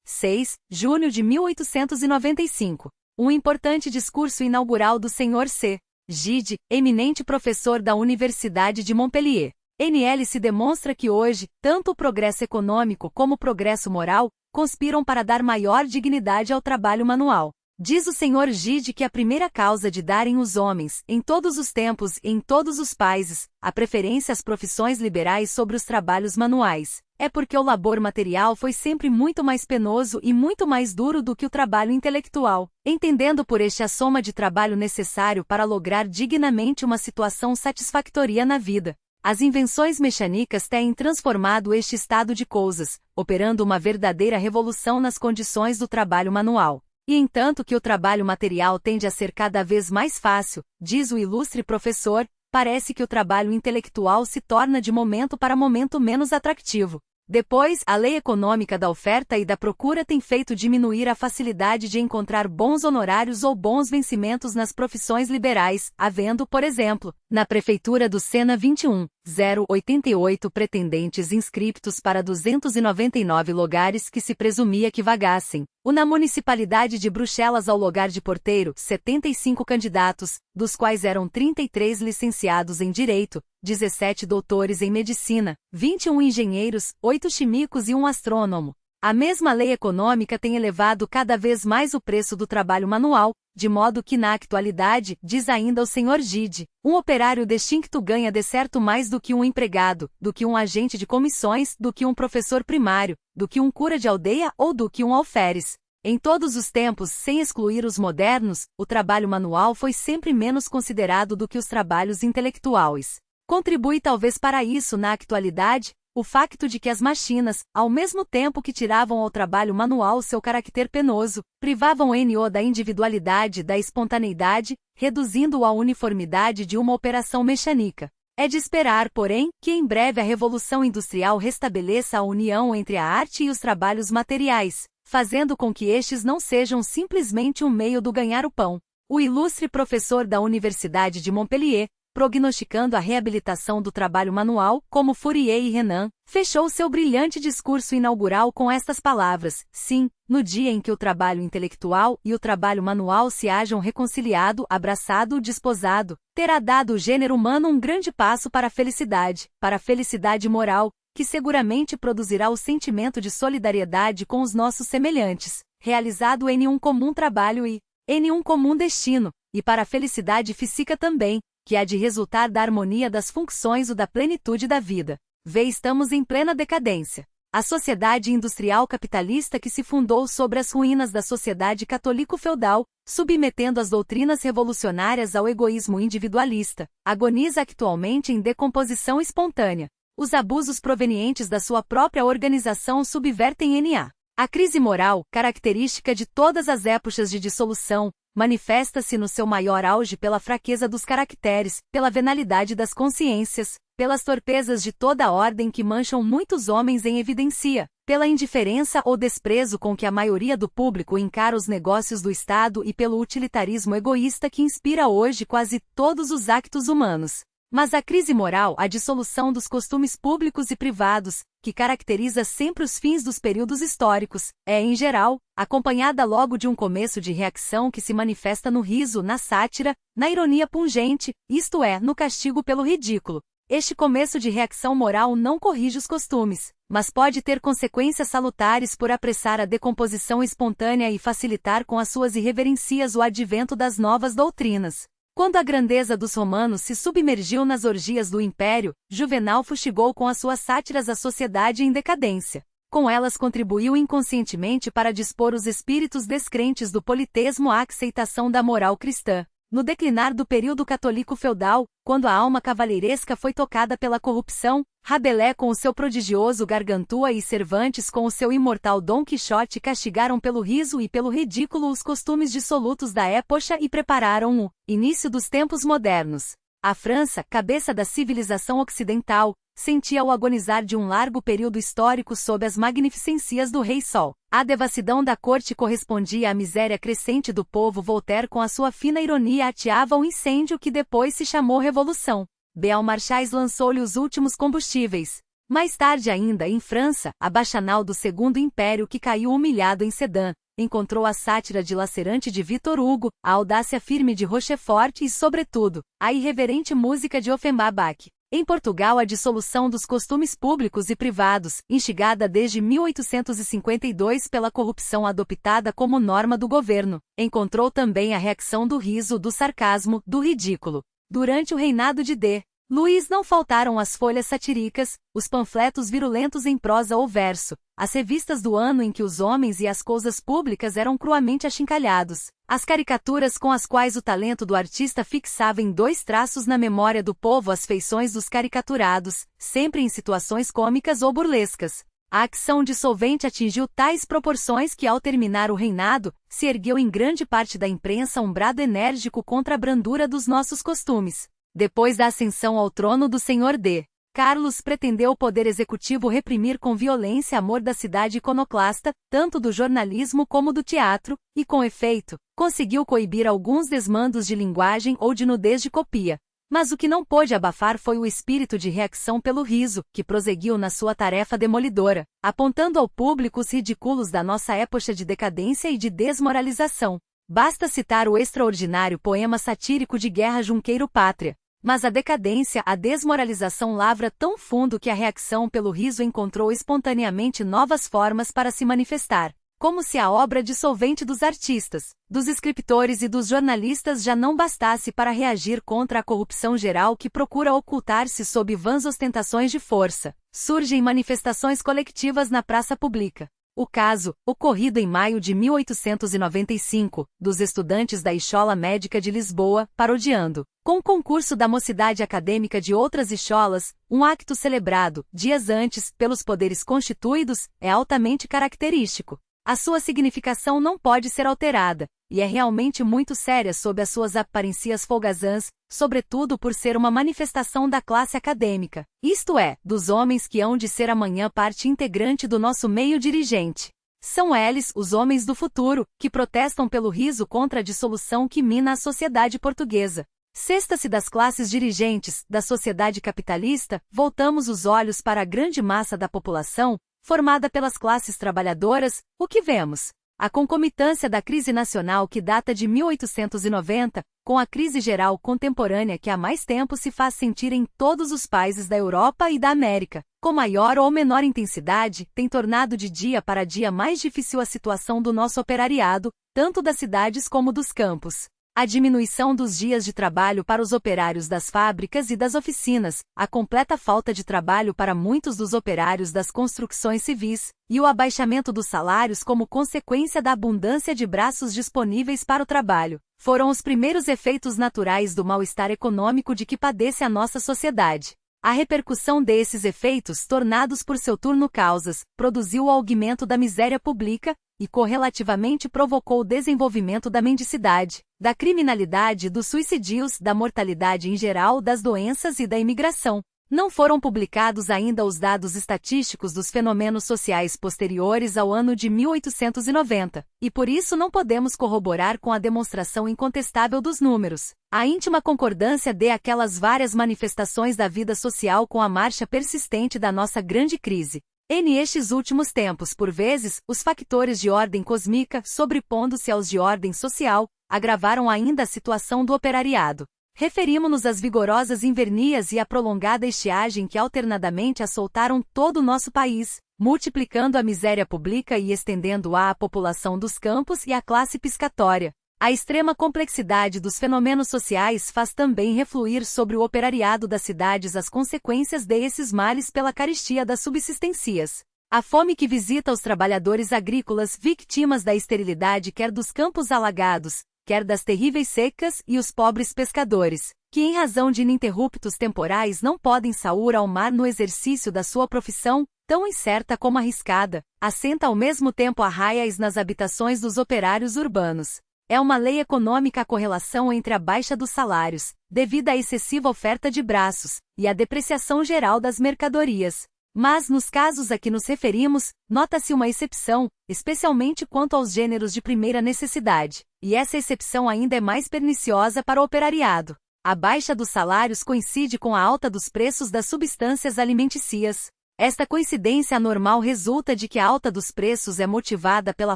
6, junho de 1895. Um importante discurso inaugural do Sr. C. Gide, eminente professor da Universidade de Montpellier. NL se demonstra que hoje, tanto o progresso econômico como o progresso moral, conspiram para dar maior dignidade ao trabalho manual. Diz o Sr. Gide que a primeira causa de darem os homens, em todos os tempos e em todos os países, a preferência às profissões liberais sobre os trabalhos manuais, é porque o labor material foi sempre muito mais penoso e muito mais duro do que o trabalho intelectual, entendendo por este a soma de trabalho necessário para lograr dignamente uma situação satisfatória na vida. As invenções mecânicas têm transformado este estado de coisas, operando uma verdadeira revolução nas condições do trabalho manual. E entanto que o trabalho material tende a ser cada vez mais fácil, diz o ilustre professor, parece que o trabalho intelectual se torna de momento para momento menos atrativo. Depois, a lei econômica da oferta e da procura tem feito diminuir a facilidade de encontrar bons honorários ou bons vencimentos nas profissões liberais, havendo, por exemplo, na prefeitura do Sena 21.088 pretendentes inscriptos para 299 lugares que se presumia que vagassem. Na municipalidade de Bruxelas ao lugar de porteiro, 75 candidatos, dos quais eram 33 licenciados em Direito, 17 doutores em Medicina, 21 engenheiros, 8 químicos e um astrônomo. A mesma lei econômica tem elevado cada vez mais o preço do trabalho manual, de modo que na atualidade, diz ainda o Sr. Gide, um operário distinto ganha de certo mais do que um empregado, do que um agente de comissões, do que um professor primário, do que um cura de aldeia ou do que um alferes. Em todos os tempos, sem excluir os modernos, o trabalho manual foi sempre menos considerado do que os trabalhos intelectuais. Contribui talvez para isso na atualidade, o facto de que as máquinas, ao mesmo tempo que tiravam ao trabalho manual seu caráter penoso, privavam-no da individualidade, da espontaneidade, reduzindo-o à uniformidade de uma operação mecânica. É de esperar, porém, que em breve a Revolução Industrial restabeleça a união entre a arte e os trabalhos materiais, fazendo com que estes não sejam simplesmente um meio do ganhar o pão. O ilustre professor da Universidade de Montpellier, prognosticando a reabilitação do trabalho manual, como Fourier e Renan, fechou seu brilhante discurso inaugural com estas palavras: sim, no dia em que o trabalho intelectual e o trabalho manual se hajam reconciliado, abraçado, desposado, terá dado o gênero humano um grande passo para a felicidade moral, que seguramente produzirá o sentimento de solidariedade com os nossos semelhantes, realizado em um comum trabalho e em um comum destino, e para a felicidade física também, que há de resultar da harmonia das funções ou da plenitude da vida. Estamos em plena decadência. A sociedade industrial capitalista que se fundou sobre as ruínas da sociedade católico-feudal, submetendo as doutrinas revolucionárias ao egoísmo individualista, agoniza atualmente em decomposição espontânea. Os abusos provenientes da sua própria organização subvertem a crise moral, característica de todas as épocas de dissolução, manifesta-se no seu maior auge pela fraqueza dos caracteres, pela venalidade das consciências, pelas torpezas de toda a ordem que mancham muitos homens em evidência, pela indiferença ou desprezo com que a maioria do público encara os negócios do Estado e pelo utilitarismo egoísta que inspira hoje quase todos os actos humanos. Mas a crise moral, a dissolução dos costumes públicos e privados, que caracteriza sempre os fins dos períodos históricos, é, em geral, acompanhada logo de um começo de reação que se manifesta no riso, na sátira, na ironia pungente, isto é, no castigo pelo ridículo. Este começo de reação moral não corrige os costumes, mas pode ter consequências salutares por apressar a decomposição espontânea e facilitar com as suas irreverencias o advento das novas doutrinas. Quando a grandeza dos romanos se submergiu nas orgias do império, Juvenal fustigou com as suas sátiras a sociedade em decadência. Com elas contribuiu inconscientemente para dispor os espíritos descrentes do politeísmo à aceitação da moral cristã. No declinar do período catolico feudal, quando a alma cavalheiresca foi tocada pela corrupção, Rabelais com o seu prodigioso Gargantua e Cervantes com o seu imortal Dom Quixote castigaram pelo riso e pelo ridículo os costumes dissolutos da época e prepararam o início dos tempos modernos. A França, cabeça da civilização ocidental, sentia-o agonizar de um largo período histórico sob as magnificências do Rei Sol. A devassidão da corte correspondia à miséria crescente do povo. Voltaire com a sua fina ironia ateava o incêndio que depois se chamou Revolução. Beaumarchais lançou-lhe os últimos combustíveis. Mais tarde ainda, em França, a Bacchanal do Segundo Império que caiu humilhado em Sedan, encontrou a sátira dilacerante de Victor Hugo, a audácia firme de Rochefort e, sobretudo, a irreverente música de Offenbach. Em Portugal, a dissolução dos costumes públicos e privados, instigada desde 1852 pela corrupção adoptada como norma do governo, encontrou também a reação do riso, do sarcasmo, do ridículo. Durante o reinado de D. Luís não faltaram as folhas satíricas, os panfletos virulentos em prosa ou verso, as revistas do ano em que os homens e as coisas públicas eram cruamente achincalhados, as caricaturas com as quais o talento do artista fixava em dois traços na memória do povo as feições dos caricaturados, sempre em situações cômicas ou burlescas. A ação dissolvente atingiu tais proporções que, ao terminar o reinado, se ergueu em grande parte da imprensa um brado enérgico contra a brandura dos nossos costumes. Depois da ascensão ao trono do Senhor D. Carlos, pretendeu o poder executivo reprimir com violência a mordacidade iconoclasta, tanto do jornalismo como do teatro, e, com efeito, conseguiu coibir alguns desmandos de linguagem ou de nudez de copia. Mas o que não pôde abafar foi o espírito de reação pelo riso, que prosseguiu na sua tarefa demolidora, apontando ao público os ridículos da nossa época de decadência e de desmoralização. Basta citar o extraordinário poema satírico de Guerra Junqueiro Pátria. Mas a decadência, a desmoralização lavra tão fundo que a reação pelo riso encontrou espontaneamente novas formas para se manifestar, como se a obra dissolvente dos artistas, dos escritores e dos jornalistas já não bastasse para reagir contra a corrupção geral que procura ocultar-se sob vãs ostentações de força. Surgem manifestações coletivas na praça pública. O caso, ocorrido em maio de 1895, dos estudantes da Escola Médica de Lisboa, parodiando, com o concurso da mocidade acadêmica de outras escolas, um acto celebrado, dias antes, pelos poderes constituídos, é altamente característico. A sua significação não pode ser alterada, e é realmente muito séria sob as suas aparências folgazãs, sobretudo por ser uma manifestação da classe acadêmica, isto é, dos homens que hão de ser amanhã parte integrante do nosso meio dirigente. São eles, os homens do futuro, que protestam pelo riso contra a dissolução que mina a sociedade portuguesa. Cesta-se das classes dirigentes, da sociedade capitalista, voltamos os olhos para a grande massa da população, formada pelas classes trabalhadoras, o que vemos? A concomitância da crise nacional que data de 1890, com a crise geral contemporânea que há mais tempo se faz sentir em todos os países da Europa e da América, com maior ou menor intensidade, tem tornado de dia para dia mais difícil a situação do nosso operariado, tanto das cidades como dos campos. A diminuição dos dias de trabalho para os operários das fábricas e das oficinas, a completa falta de trabalho para muitos dos operários das construções civis, e o abaixamento dos salários como consequência da abundância de braços disponíveis para o trabalho, foram os primeiros efeitos naturais do mal-estar econômico de que padece a nossa sociedade. A repercussão desses efeitos, tornados por seu turno causas, produziu o aumento da miséria pública, e correlativamente provocou o desenvolvimento da mendicidade, da criminalidade, dos suicídios, da mortalidade em geral, das doenças e da imigração. Não foram publicados ainda os dados estatísticos dos fenômenos sociais posteriores ao ano de 1890, e por isso não podemos corroborar com a demonstração incontestável dos números a íntima concordância de aquelas várias manifestações da vida social com a marcha persistente da nossa grande crise. Nestes últimos tempos, por vezes, os factores de ordem cósmica, sobrepondo-se aos de ordem social, agravaram ainda a situação do operariado. Referimos-nos às vigorosas invernias e à prolongada estiagem que alternadamente assoltaram todo o nosso país, multiplicando a miséria pública e estendendo-a à população dos campos e à classe piscatória. A extrema complexidade dos fenômenos sociais faz também refluir sobre o operariado das cidades as consequências desses males pela carestia das subsistências. A fome que visita os trabalhadores agrícolas vítimas da esterilidade quer dos campos alagados, quer das terríveis secas e os pobres pescadores, que em razão de ininterruptos temporais não podem sair ao mar no exercício da sua profissão, tão incerta como arriscada, assenta ao mesmo tempo arraiais nas habitações dos operários urbanos. É uma lei econômica a correlação entre a baixa dos salários, devido à excessiva oferta de braços, e a depreciação geral das mercadorias. Mas, nos casos a que nos referimos, nota-se uma exceção, especialmente quanto aos gêneros de primeira necessidade, e essa exceção ainda é mais perniciosa para o operariado. A baixa dos salários coincide com a alta dos preços das substâncias alimentícias. Esta coincidência anormal resulta de que a alta dos preços é motivada pela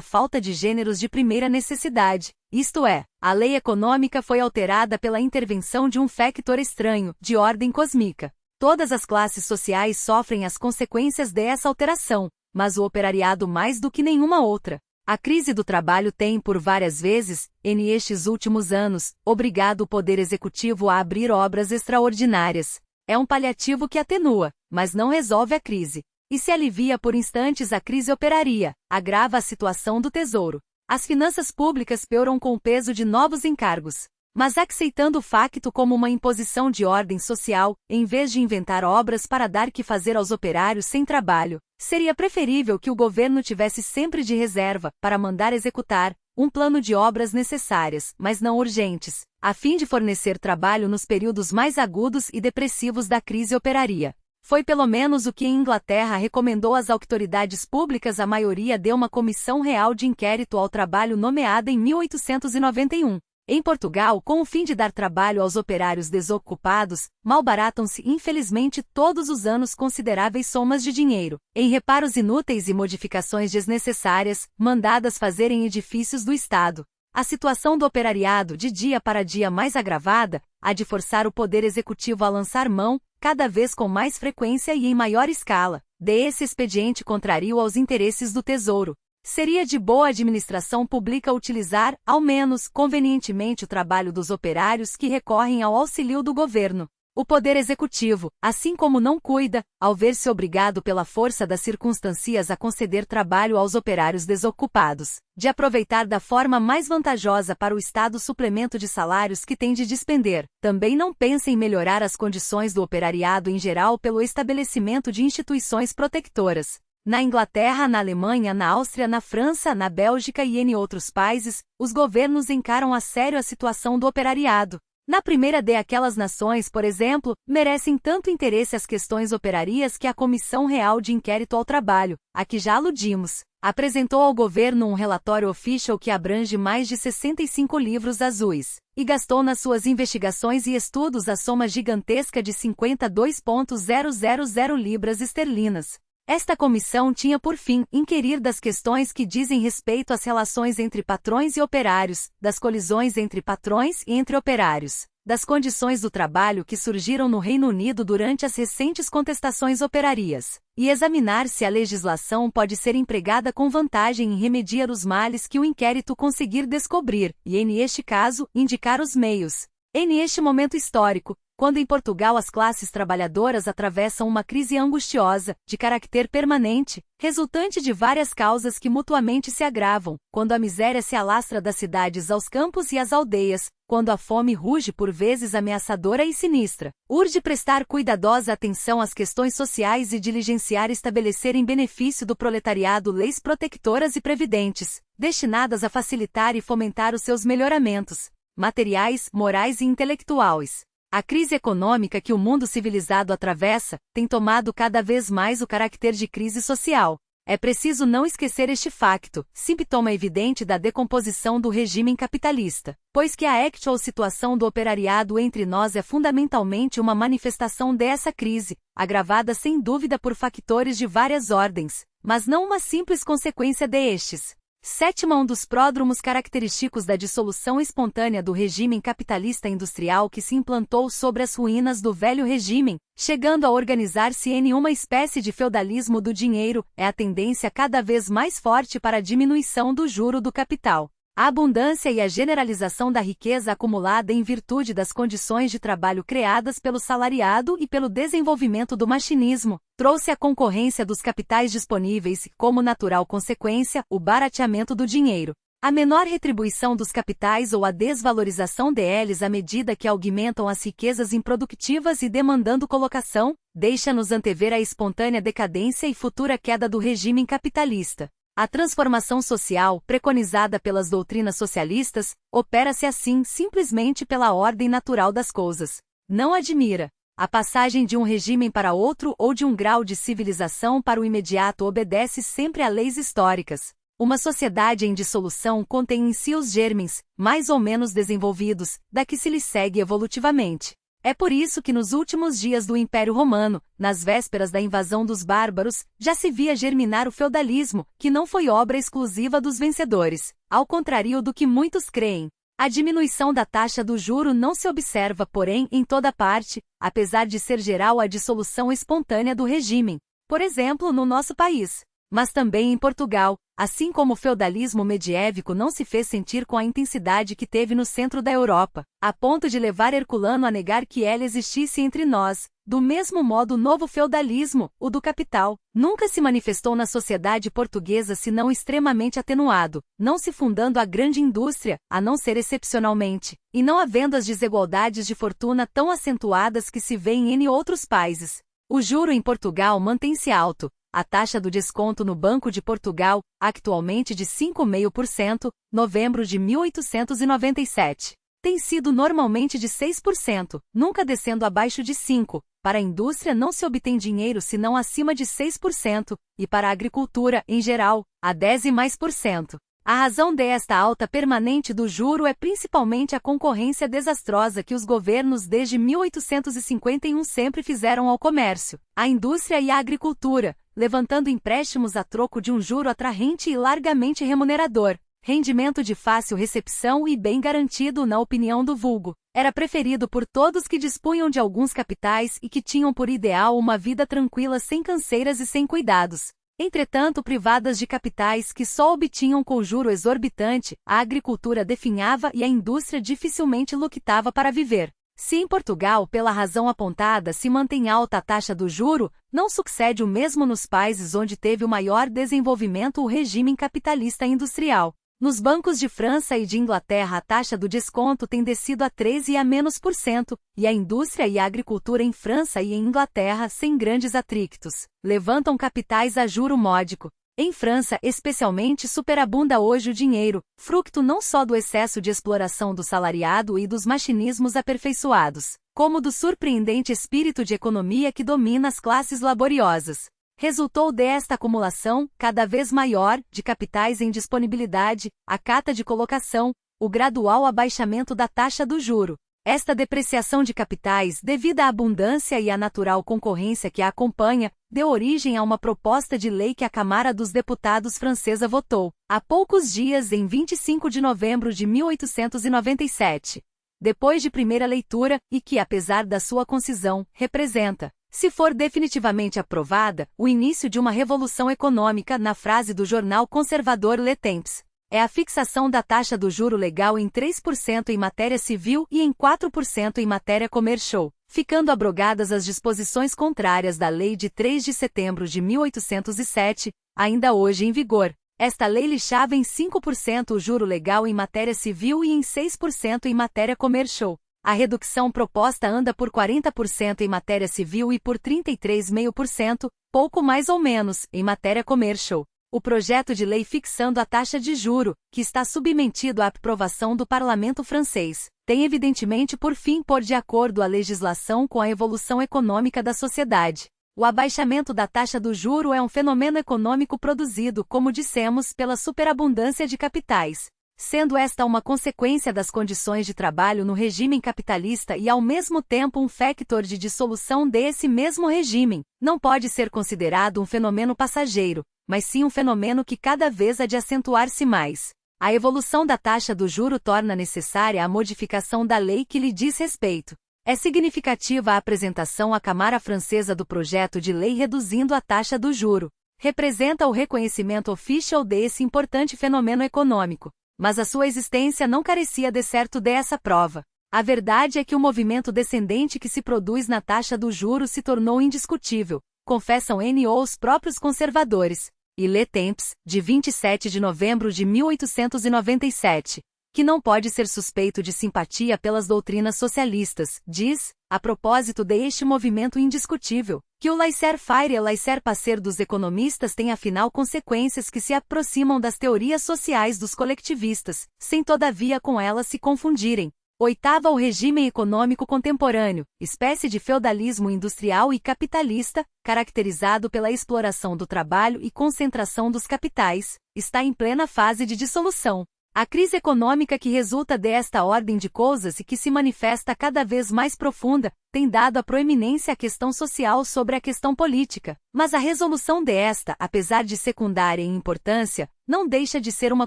falta de gêneros de primeira necessidade, isto é, a lei econômica foi alterada pela intervenção de um factor estranho, de ordem cósmica. Todas as classes sociais sofrem as consequências dessa alteração, mas o operariado mais do que nenhuma outra. A crise do trabalho tem, por várias vezes, nestes últimos anos, obrigado o Poder Executivo a abrir obras extraordinárias. É um paliativo que atenua, mas não resolve a crise. E se alivia por instantes a crise operaria, agrava a situação do Tesouro. As finanças públicas pioram com o peso de novos encargos. Mas aceitando o facto como uma imposição de ordem social, em vez de inventar obras para dar que fazer aos operários sem trabalho, seria preferível que o governo tivesse sempre de reserva, para mandar executar, um plano de obras necessárias, mas não urgentes, a fim de fornecer trabalho nos períodos mais agudos e depressivos da crise operaria. Foi pelo menos o que em Inglaterra recomendou às autoridades públicas a maioria de uma Comissão Real de Inquérito ao Trabalho nomeada em 1891. Em Portugal, com o fim de dar trabalho aos operários desocupados, malbaratam-se infelizmente todos os anos consideráveis somas de dinheiro, em reparos inúteis e modificações desnecessárias, mandadas fazer em edifícios do Estado. A situação do operariado de dia para dia mais agravada, há de forçar o Poder Executivo a lançar mão, cada vez com mais frequência e em maior escala, desse expediente contrário aos interesses do Tesouro. Seria de boa administração pública utilizar, ao menos, convenientemente o trabalho dos operários que recorrem ao auxílio do governo. O Poder Executivo, assim como não cuida, ao ver-se obrigado pela força das circunstâncias a conceder trabalho aos operários desocupados, de aproveitar da forma mais vantajosa para o Estado o suplemento de salários que tem de despender, também não pensa em melhorar as condições do operariado em geral pelo estabelecimento de instituições protetoras. Na Inglaterra, na Alemanha, na Áustria, na França, na Bélgica e em outros países, os governos encaram a sério a situação do operariado. Na primeira daquelas nações, por exemplo, merecem tanto interesse as questões operarias que a Comissão Real de Inquérito ao Trabalho, a que já aludimos, apresentou ao governo um relatório official que abrange mais de 65 livros azuis, e gastou nas suas investigações e estudos a soma gigantesca de 52.000 libras esterlinas. Esta comissão tinha por fim inquirir das questões que dizem respeito às relações entre patrões e operários, das colisões entre patrões e entre operários, das condições do trabalho que surgiram no Reino Unido durante as recentes contestações operarias, e examinar se a legislação pode ser empregada com vantagem em remediar os males que o inquérito conseguir descobrir, e neste caso, indicar os meios. Neste momento histórico, quando em Portugal as classes trabalhadoras atravessam uma crise angustiosa, de caráter permanente, resultante de várias causas que mutuamente se agravam, quando a miséria se alastra das cidades aos campos e às aldeias, quando a fome ruge por vezes ameaçadora e sinistra, urge prestar cuidadosa atenção às questões sociais e diligenciar estabelecer em benefício do proletariado leis protetoras e previdentes, destinadas a facilitar e fomentar os seus melhoramentos materiais, morais e intelectuais. A crise econômica que o mundo civilizado atravessa tem tomado cada vez mais o caráter de crise social. É preciso não esquecer este facto, sintoma evidente da decomposição do regime capitalista, pois que a actual situação do operariado entre nós é fundamentalmente uma manifestação dessa crise, agravada sem dúvida por factores de várias ordens, mas não uma simples consequência destes. Sétima, um dos pródromos característicos da dissolução espontânea do regime capitalista industrial que se implantou sobre as ruínas do velho regime, chegando a organizar-se em uma espécie de feudalismo do dinheiro, é a tendência cada vez mais forte para a diminuição do juro do capital. A abundância e a generalização da riqueza acumulada em virtude das condições de trabalho criadas pelo salariado e pelo desenvolvimento do machinismo, trouxe a concorrência dos capitais disponíveis e, como natural consequência, o barateamento do dinheiro. A menor retribuição dos capitais ou a desvalorização deles à medida que aumentam as riquezas improdutivas e demandando colocação, deixa-nos antever a espontânea decadência e futura queda do regime capitalista. A transformação social, preconizada pelas doutrinas socialistas, opera-se assim simplesmente pela ordem natural das coisas. Não admira. A passagem de um regime para outro ou de um grau de civilização para o imediato obedece sempre a leis históricas. Uma sociedade em dissolução contém em si os germes, mais ou menos desenvolvidos, da que se lhe segue evolutivamente. É por isso que nos últimos dias do Império Romano, nas vésperas da invasão dos bárbaros, já se via germinar o feudalismo, que não foi obra exclusiva dos vencedores, ao contrário do que muitos creem. A diminuição da taxa do juro não se observa, porém, em toda parte, apesar de ser geral a dissolução espontânea do regime. Por exemplo, no nosso país. Mas também em Portugal, assim como o feudalismo medieval não se fez sentir com a intensidade que teve no centro da Europa, a ponto de levar Herculano a negar que ela existisse entre nós. Do mesmo modo, o novo feudalismo, o do capital, nunca se manifestou na sociedade portuguesa senão extremamente atenuado, não se fundando a grande indústria, a não ser excepcionalmente, e não havendo as desigualdades de fortuna tão acentuadas que se vêem em outros países. O juro em Portugal mantém-se alto. A taxa do desconto no Banco de Portugal, atualmente de 5,5%, novembro de 1897, tem sido normalmente de 6%, nunca descendo abaixo de 5%. Para a indústria não se obtém dinheiro senão acima de 6%, e para a agricultura, em geral, a 10% e mais por cento. A razão desta alta permanente do juro é principalmente a concorrência desastrosa que os governos desde 1851 sempre fizeram ao comércio, à indústria e à agricultura, levantando empréstimos a troco de um juro atraente e largamente remunerador, rendimento de fácil recepção e bem garantido na opinião do vulgo. Era preferido por todos que dispunham de alguns capitais e que tinham por ideal uma vida tranquila sem canseiras e sem cuidados. Entretanto, privadas de capitais que só obtinham com juro exorbitante, a agricultura definhava e a indústria dificilmente luctava para viver. Se em Portugal, pela razão apontada, se mantém alta a taxa do juro, não sucede o mesmo nos países onde teve o maior desenvolvimento o regime capitalista industrial. Nos bancos de França e de Inglaterra a taxa do desconto tem descido a 13% e a -%, e a indústria e a agricultura em França e em Inglaterra, sem grandes atritos, levantam capitais a juro módico. Em França, especialmente, superabunda hoje o dinheiro, fruto não só do excesso de exploração do salariado e dos machinismos aperfeiçoados, como do surpreendente espírito de economia que domina as classes laboriosas. Resultou desta acumulação, cada vez maior, de capitais em disponibilidade, a cata de colocação, o gradual abaixamento da taxa do juro. Esta depreciação de capitais, devido à abundância e à natural concorrência que a acompanha, deu origem a uma proposta de lei que a Câmara dos Deputados francesa votou, há poucos dias, em 25 de novembro de 1897. Depois de primeira leitura, e que, apesar da sua concisão, representa, se for definitivamente aprovada, o início de uma revolução econômica, na frase do jornal conservador Le Temps. É a fixação da taxa do juro legal em 3% em matéria civil e em 4% em matéria comercial, ficando abrogadas as disposições contrárias da Lei de 3 de setembro de 1807, ainda hoje em vigor. Esta lei lixava em 5% o juro legal em matéria civil e em 6% em matéria comercial. A redução proposta anda por 40% em matéria civil e por 33,5%, pouco mais ou menos, em matéria comercial. O projeto de lei fixando a taxa de juro, que está submetido à aprovação do parlamento francês, tem evidentemente por fim pôr de acordo a legislação com a evolução econômica da sociedade. O abaixamento da taxa do juro é um fenômeno econômico produzido, como dissemos, pela superabundância de capitais, sendo esta uma consequência das condições de trabalho no regime capitalista e ao mesmo tempo um factor de dissolução desse mesmo regime. Não pode ser considerado um fenômeno passageiro, mas sim um fenômeno que cada vez há de acentuar-se mais. A evolução da taxa do juro torna necessária a modificação da lei que lhe diz respeito. É significativa a apresentação à Câmara Francesa do projeto de lei reduzindo a taxa do juro. Representa o reconhecimento oficial desse importante fenômeno econômico, mas a sua existência não carecia de certo dessa prova. A verdade é que o movimento descendente que se produz na taxa do juro se tornou indiscutível, confessam os próprios conservadores. E Le Temps, de 27 de novembro de 1897, que não pode ser suspeito de simpatia pelas doutrinas socialistas, diz, a propósito deste movimento indiscutível, que o laissez-faire e laissez-passer dos economistas tem afinal consequências que se aproximam das teorias sociais dos coletivistas, sem todavia com elas se confundirem. Oitava, o regime econômico contemporâneo, espécie de feudalismo industrial e capitalista, caracterizado pela exploração do trabalho e concentração dos capitais, está em plena fase de dissolução. A crise econômica que resulta desta ordem de coisas e que se manifesta cada vez mais profunda, tem dado a proeminência à questão social sobre a questão política, mas a resolução desta, apesar de secundária em importância, não deixa de ser uma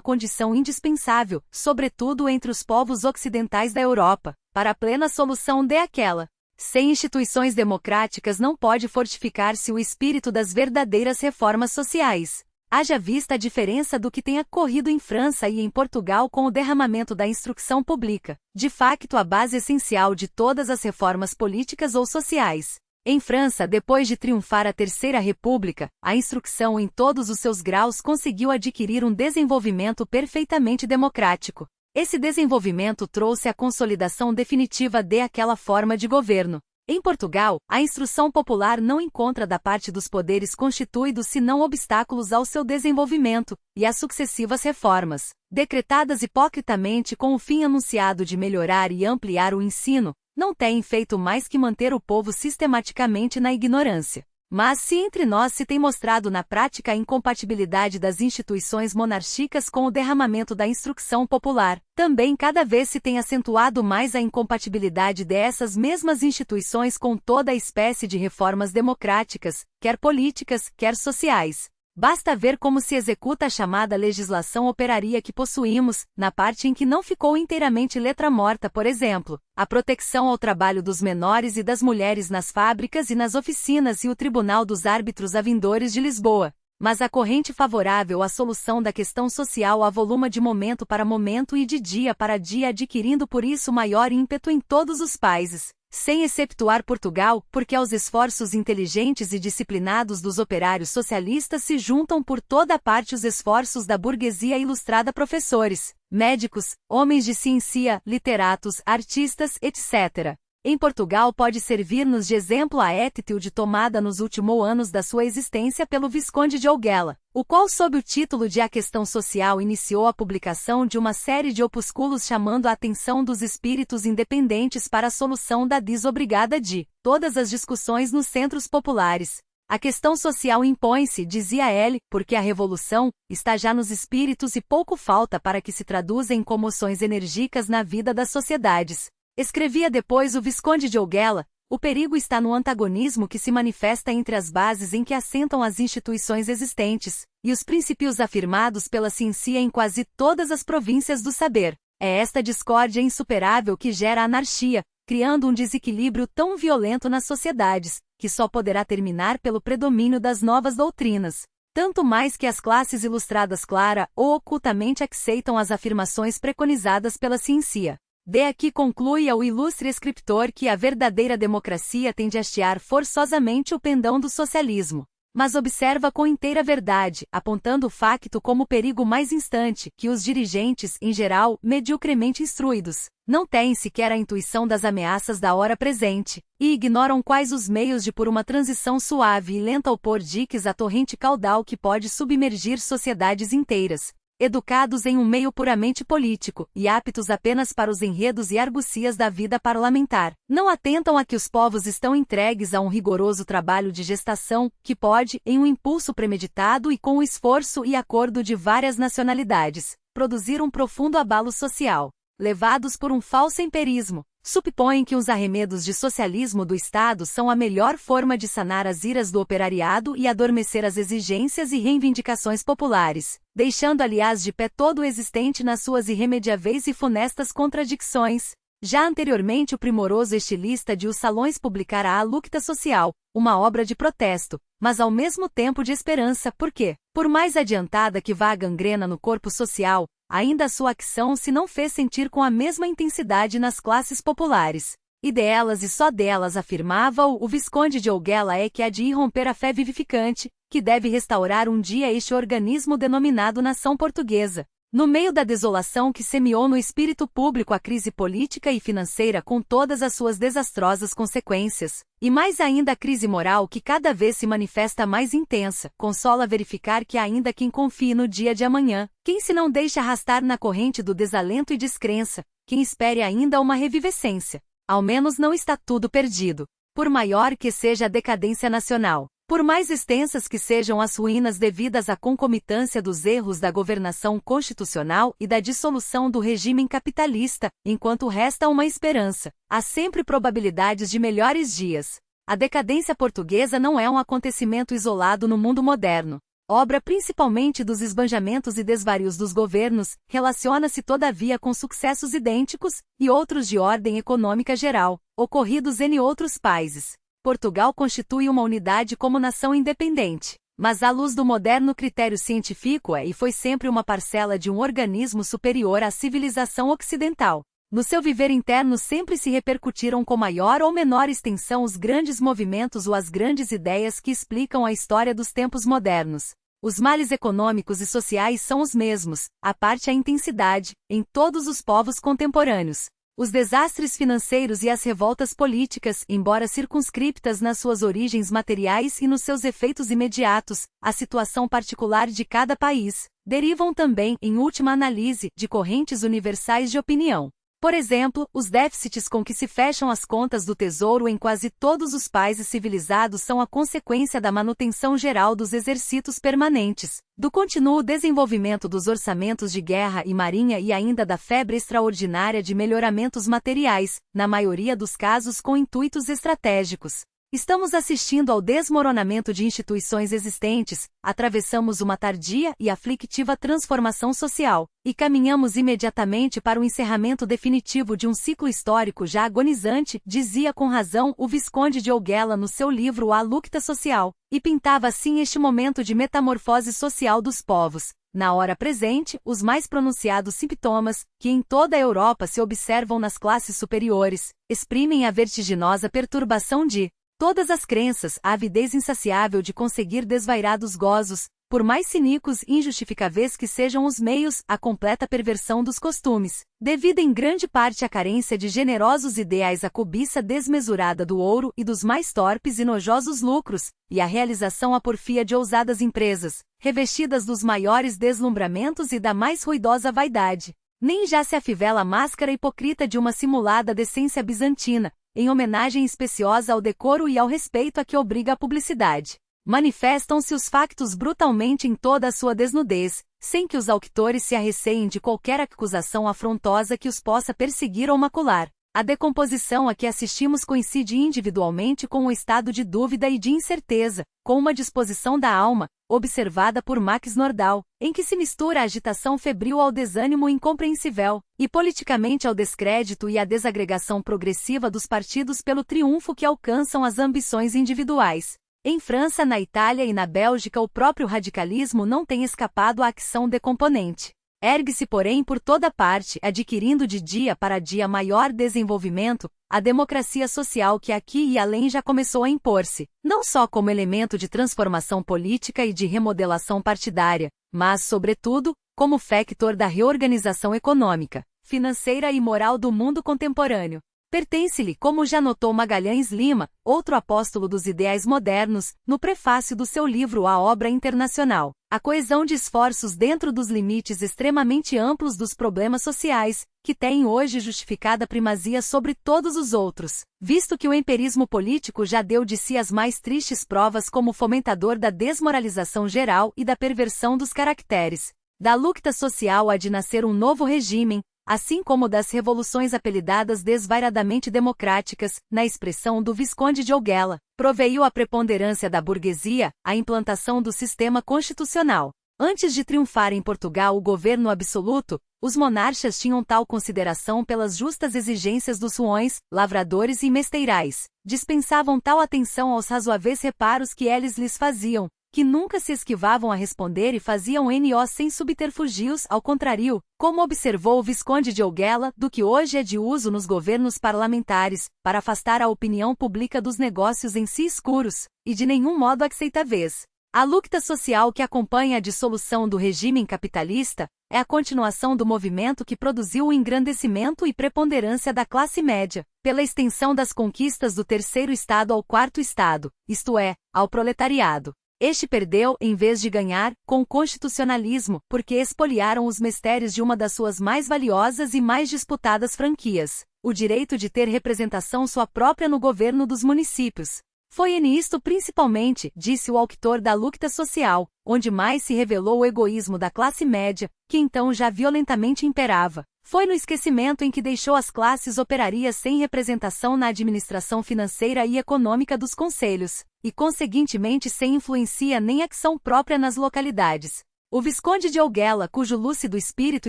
condição indispensável, sobretudo entre os povos ocidentais da Europa, para a plena solução daquela. Sem instituições democráticas não pode fortificar-se o espírito das verdadeiras reformas sociais. Haja vista a diferença do que tem ocorrido em França e em Portugal com o derramamento da instrução pública, de facto a base essencial de todas as reformas políticas ou sociais. Em França, depois de triunfar a Terceira República, a instrução em todos os seus graus conseguiu adquirir um desenvolvimento perfeitamente democrático. Esse desenvolvimento trouxe a consolidação definitiva daquela forma de governo. Em Portugal, a instrução popular não encontra da parte dos poderes constituídos senão obstáculos ao seu desenvolvimento, e às sucessivas reformas, decretadas hipocritamente com o fim anunciado de melhorar e ampliar o ensino, não têm feito mais que manter o povo sistematicamente na ignorância. Mas se entre nós se tem mostrado na prática a incompatibilidade das instituições monárquicas com o derramamento da instrução popular, também cada vez se tem acentuado mais a incompatibilidade dessas mesmas instituições com toda a espécie de reformas democráticas, quer políticas, quer sociais. Basta ver como se executa a chamada legislação operária que possuímos, na parte em que não ficou inteiramente letra morta, por exemplo, a proteção ao trabalho dos menores e das mulheres nas fábricas e nas oficinas e o Tribunal dos Árbitros Avindores de Lisboa. Mas a corrente favorável à solução da questão social avoluma de momento para momento e de dia para dia, adquirindo por isso maior ímpeto em todos os países, sem exceptuar Portugal, porque aos esforços inteligentes e disciplinados dos operários socialistas se juntam por toda parte os esforços da burguesia ilustrada, professores, médicos, homens de ciência, literatos, artistas, etc. Em Portugal pode servir-nos de exemplo a atitude tomada nos últimos anos da sua existência pelo Visconde de Ouguela, o qual sob o título de A Questão Social iniciou a publicação de uma série de opúsculos chamando a atenção dos espíritos independentes para a solução da desobrigada de todas as discussões nos centros populares. A questão social impõe-se, dizia ele, porque a revolução está já nos espíritos e pouco falta para que se traduza em comoções enérgicas na vida das sociedades. Escrevia depois o Visconde de Ouguela, o perigo está no antagonismo que se manifesta entre as bases em que assentam as instituições existentes, e os princípios afirmados pela ciência em quase todas as províncias do saber. É esta discórdia insuperável que gera a anarquia, criando um desequilíbrio tão violento nas sociedades, que só poderá terminar pelo predomínio das novas doutrinas. Tanto mais que as classes ilustradas clara ou ocultamente aceitam as afirmações preconizadas pela ciência. De aqui conclui o ilustre escritor que a verdadeira democracia tem de hastear forçosamente o pendão do socialismo. Mas observa com inteira verdade, apontando o facto como perigo mais instante, que os dirigentes, em geral, mediocremente instruídos, não têm sequer a intuição das ameaças da hora presente, e ignoram quais os meios de por uma transição suave e lenta opor diques à torrente caudal que pode submergir sociedades inteiras. Educados em um meio puramente político, e aptos apenas para os enredos e argucias da vida parlamentar, não atentam a que os povos estão entregues a um rigoroso trabalho de gestação, que pode, em um impulso premeditado e com o esforço e acordo de várias nacionalidades, produzir um profundo abalo social. Levados por um falso empirismo, supõem que os arremedos de socialismo do Estado são a melhor forma de sanar as iras do operariado e adormecer as exigências e reivindicações populares, deixando aliás de pé todo o existente nas suas irremediáveis e funestas contradições. Já anteriormente o primoroso estilista de Os Salões publicara A Lucta Social, uma obra de protesto, mas ao mesmo tempo de esperança, porque, por mais adiantada que vá a gangrena no corpo social, ainda a sua ação se não fez sentir com a mesma intensidade nas classes populares. E delas e só delas, afirmava o Visconde de Olguela, é que há de irromper a fé vivificante, que deve restaurar um dia este organismo denominado nação portuguesa. No meio da desolação que semeou no espírito público a crise política e financeira com todas as suas desastrosas consequências, e mais ainda a crise moral que cada vez se manifesta mais intensa, consola verificar que ainda quem confie no dia de amanhã, quem se não deixa arrastar na corrente do desalento e descrença, quem espere ainda uma revivescência, ao menos não está tudo perdido. Por maior que seja a decadência nacional, por mais extensas que sejam as ruínas devidas à concomitância dos erros da governação constitucional e da dissolução do regime capitalista, enquanto resta uma esperança, há sempre probabilidades de melhores dias. A decadência portuguesa não é um acontecimento isolado no mundo moderno. Obra principalmente dos esbanjamentos e desvarios dos governos, relaciona-se todavia com sucessos idênticos, e outros de ordem econômica geral, ocorridos em outros países. Portugal constitui uma unidade como nação independente, mas à luz do moderno critério científico é e foi sempre uma parcela de um organismo superior à civilização ocidental. No seu viver interno sempre se repercutiram com maior ou menor extensão os grandes movimentos ou as grandes ideias que explicam a história dos tempos modernos. Os males econômicos e sociais são os mesmos, à parte a intensidade, em todos os povos contemporâneos. Os desastres financeiros e as revoltas políticas, embora circunscriptas nas suas origens materiais e nos seus efeitos imediatos, a situação particular de cada país, derivam também, em última análise, de correntes universais de opinião. Por exemplo, os déficits com que se fecham as contas do Tesouro em quase todos os países civilizados são a consequência da manutenção geral dos exercícios permanentes, do contínuo desenvolvimento dos orçamentos de guerra e marinha e ainda da febre extraordinária de melhoramentos materiais, na maioria dos casos com intuitos estratégicos. Estamos assistindo ao desmoronamento de instituições existentes, atravessamos uma tardia e aflictiva transformação social, e caminhamos imediatamente para o encerramento definitivo de um ciclo histórico já agonizante, dizia com razão o Visconde de Olguela no seu livro A Lucta Social, e pintava assim este momento de metamorfose social dos povos. Na hora presente, os mais pronunciados sintomas, que em toda a Europa se observam nas classes superiores, exprimem a vertiginosa perturbação de todas as crenças, a avidez insaciável de conseguir desvairados gozos, por mais cínicos e injustificáveis que sejam os meios, a completa perversão dos costumes, devido em grande parte à carência de generosos ideais, a cobiça desmesurada do ouro e dos mais torpes e nojosos lucros, e a realização à porfia de ousadas empresas, revestidas dos maiores deslumbramentos e da mais ruidosa vaidade. Nem já se afivela a máscara hipocrita de uma simulada decência bizantina, em homenagem especiosa ao decoro e ao respeito a que obriga a publicidade. Manifestam-se os factos brutalmente em toda a sua desnudez, sem que os auctores se arreceiem de qualquer acusação afrontosa que os possa perseguir ou macular. A decomposição a que assistimos coincide individualmente com um estado de dúvida e de incerteza, com uma disposição da alma, observada por Max Nordau, em que se mistura a agitação febril ao desânimo incompreensível, e politicamente ao descrédito e à desagregação progressiva dos partidos pelo triunfo que alcançam as ambições individuais. Em França, na Itália e na Bélgica o próprio radicalismo não tem escapado à ação decomponente. Ergue-se porém por toda parte, adquirindo de dia para dia maior desenvolvimento, a democracia social que aqui e além já começou a impor-se, não só como elemento de transformação política e de remodelação partidária, mas, sobretudo, como factor da reorganização econômica, financeira e moral do mundo contemporâneo. Pertence-lhe, como já notou Magalhães Lima, outro apóstolo dos ideais modernos, no prefácio do seu livro A Obra Internacional, a coesão de esforços dentro dos limites extremamente amplos dos problemas sociais, que têm hoje justificada primazia sobre todos os outros, visto que o empirismo político já deu de si as mais tristes provas como fomentador da desmoralização geral e da perversão dos caracteres. Da lucta social há de nascer um novo regime, assim como das revoluções apelidadas desvairadamente democráticas, na expressão do Visconde de Outguela, proveio a preponderância da burguesia, a implantação do sistema constitucional. Antes de triunfar em Portugal o governo absoluto, os monarcas tinham tal consideração pelas justas exigências dos suões, lavradores e mesteirais, dispensavam tal atenção aos razoáveis reparos que eles lhes faziam, que nunca se esquivavam a responder e faziam N.O. sem subterfúgios, ao contrário, como observou o Visconde de Outguela, do que hoje é de uso nos governos parlamentares, para afastar a opinião pública dos negócios em si escuros, e de nenhum modo aceitáveis. A luta social que acompanha a dissolução do regime capitalista é a continuação do movimento que produziu o engrandecimento e preponderância da classe média, pela extensão das conquistas do terceiro estado ao quarto estado, isto é, ao proletariado. Este perdeu, em vez de ganhar, com o constitucionalismo, porque expoliaram os mistérios de uma das suas mais valiosas e mais disputadas franquias, o direito de ter representação sua própria no governo dos municípios. Foi nisto principalmente, disse o autor da luta social, onde mais se revelou o egoísmo da classe média, que então já violentamente imperava. Foi no esquecimento em que deixou as classes operarias sem representação na administração financeira e econômica dos conselhos, e conseguintemente sem influência nem ação própria nas localidades. O Visconde de Outguela, cujo lúcido espírito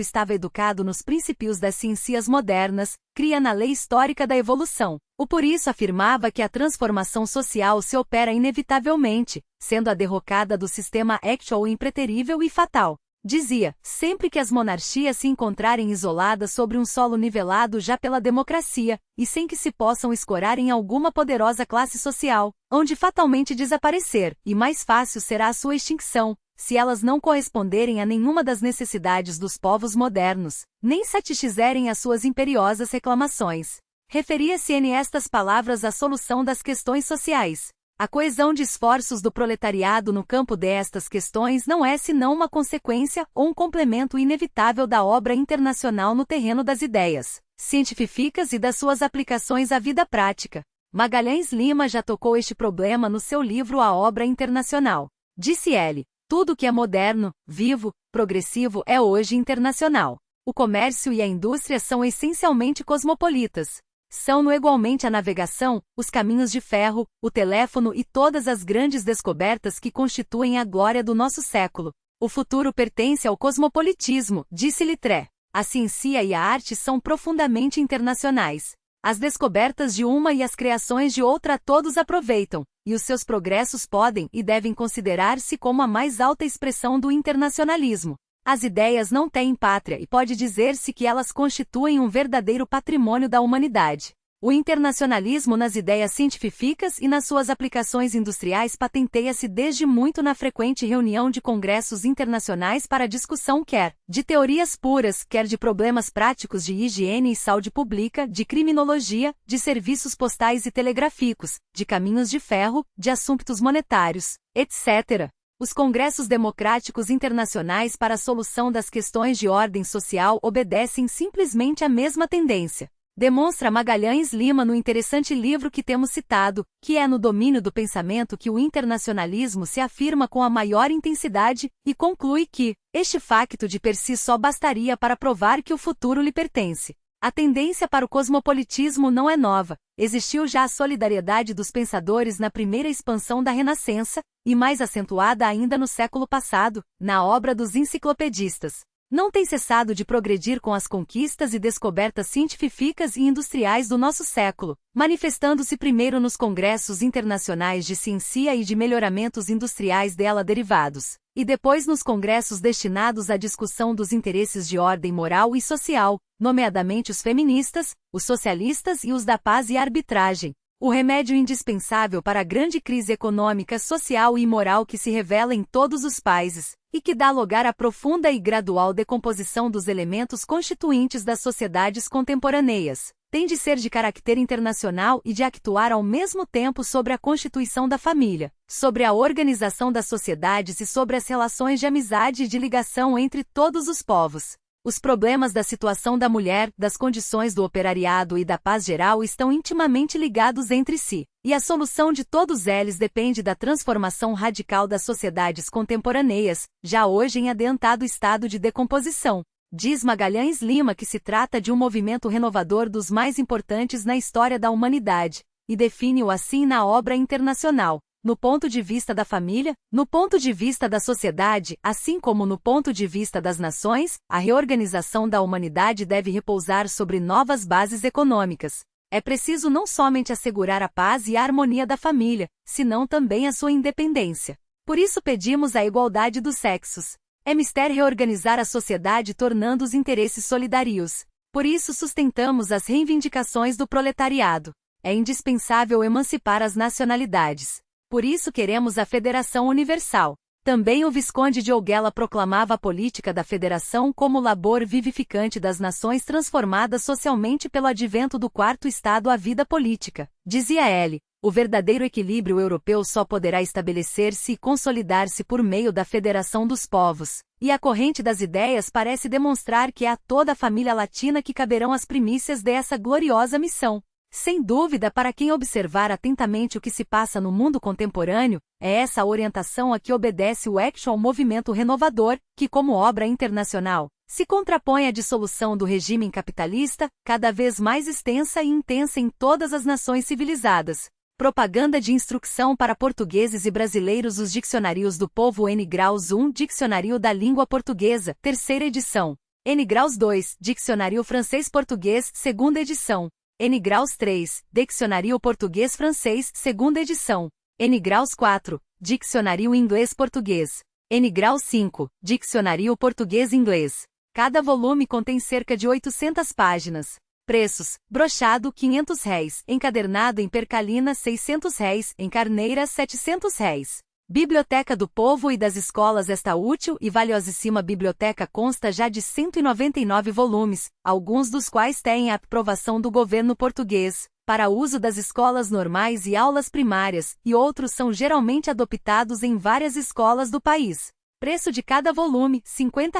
estava educado nos princípios das ciências modernas, cria na lei histórica da evolução. O por isso afirmava que a transformação social se opera inevitavelmente, sendo a derrocada do sistema actual impreterível e fatal. Dizia, sempre que as monarquias se encontrarem isoladas sobre um solo nivelado já pela democracia, e sem que se possam escorar em alguma poderosa classe social, onde fatalmente desaparecer, e mais fácil será a sua extinção, se elas não corresponderem a nenhuma das necessidades dos povos modernos, nem satisfizerem as suas imperiosas reclamações. Referia-se estas palavras à solução das questões sociais. A coesão de esforços do proletariado no campo destas questões não é senão uma consequência ou um complemento inevitável da obra internacional no terreno das ideias científicas e das suas aplicações à vida prática. Magalhães Lima já tocou este problema no seu livro A Obra Internacional. Disse ele, tudo que é moderno, vivo, progressivo é hoje internacional. O comércio e a indústria são essencialmente cosmopolitas. São-no igualmente a navegação, os caminhos de ferro, o teléfono e todas as grandes descobertas que constituem a glória do nosso século. O futuro pertence ao cosmopolitismo, disse Littré. A ciência e a arte são profundamente internacionais. As descobertas de uma e as criações de outra todos aproveitam, e os seus progressos podem e devem considerar-se como a mais alta expressão do internacionalismo. As ideias não têm pátria e pode dizer-se que elas constituem um verdadeiro patrimônio da humanidade. O internacionalismo nas ideias científicas e nas suas aplicações industriais patenteia-se desde muito na frequente reunião de congressos internacionais para discussão quer de teorias puras, quer de problemas práticos de higiene e saúde pública, de criminologia, de serviços postais e telegráficos, de caminhos de ferro, de assuntos monetários, etc. Os congressos democráticos internacionais para a solução das questões de ordem social obedecem simplesmente à mesma tendência. Demonstra Magalhães Lima no interessante livro que temos citado, que é no domínio do pensamento que o internacionalismo se afirma com a maior intensidade, e conclui que este facto de per si só bastaria para provar que o futuro lhe pertence. A tendência para o cosmopolitismo não é nova, existiu já a solidariedade dos pensadores na primeira expansão da Renascença, e mais acentuada ainda no século passado, na obra dos enciclopedistas. Não tem cessado de progredir com as conquistas e descobertas científicas e industriais do nosso século, manifestando-se primeiro nos congressos internacionais de ciência e de melhoramentos industriais dela derivados, e depois nos congressos destinados à discussão dos interesses de ordem moral e social, nomeadamente os feministas, os socialistas e os da paz e arbitragem. O remédio indispensável para a grande crise econômica, social e moral que se revela em todos os países, e que dá lugar à profunda e gradual decomposição dos elementos constituintes das sociedades contemporâneas, tem de ser de caráter internacional e de actuar ao mesmo tempo sobre a constituição da família, sobre a organização das sociedades e sobre as relações de amizade e de ligação entre todos os povos. Os problemas da situação da mulher, das condições do operariado e da paz geral estão intimamente ligados entre si, e a solução de todos eles depende da transformação radical das sociedades contemporâneas, já hoje em adiantado estado de decomposição. Diz Magalhães Lima que se trata de um movimento renovador dos mais importantes na história da humanidade, e define-o assim na obra internacional. No ponto de vista da família, no ponto de vista da sociedade, assim como no ponto de vista das nações, a reorganização da humanidade deve repousar sobre novas bases econômicas. É preciso não somente assegurar a paz e a harmonia da família, senão também a sua independência. Por isso pedimos a igualdade dos sexos. É mister reorganizar a sociedade tornando os interesses solidários. Por isso sustentamos as reivindicações do proletariado. É indispensável emancipar as nacionalidades. Por isso queremos a Federação Universal. Também o Visconde de Ouguela proclamava a política da federação como labor vivificante das nações transformadas socialmente pelo advento do quarto estado à vida política. Dizia ele, o verdadeiro equilíbrio europeu só poderá estabelecer-se e consolidar-se por meio da federação dos povos. E a corrente das ideias parece demonstrar que é a toda a família latina que caberão as primícias dessa gloriosa missão. Sem dúvida, para quem observar atentamente o que se passa no mundo contemporâneo, é essa orientação a que obedece o actual movimento renovador, que como obra internacional, se contrapõe à dissolução do regime capitalista, cada vez mais extensa e intensa em todas as nações civilizadas. Propaganda de instrução para portugueses e brasileiros. Os Dicionários do Povo N. Graus 1, Dicionário da Língua Portuguesa, terceira edição. N. Graus 2, Dicionário Francês-Português, segunda edição. N. Graus 3, Dicionário Português-Francês, segunda edição. N. Graus 4, Dicionário Inglês-Português. N. Graus 5, Dicionário Português-Inglês. Cada volume contém cerca de 800 páginas. Preços: brochado R$ 500, encadernado em percalina R$ 600, em carneira R$ 700. Biblioteca do Povo e das Escolas. Esta útil e valiosíssima biblioteca consta já de 199 volumes, alguns dos quais têm a aprovação do governo português, para uso das escolas normais e aulas primárias, e outros são geralmente adoptados em várias escolas do país. Preço de cada volume, R$ 50.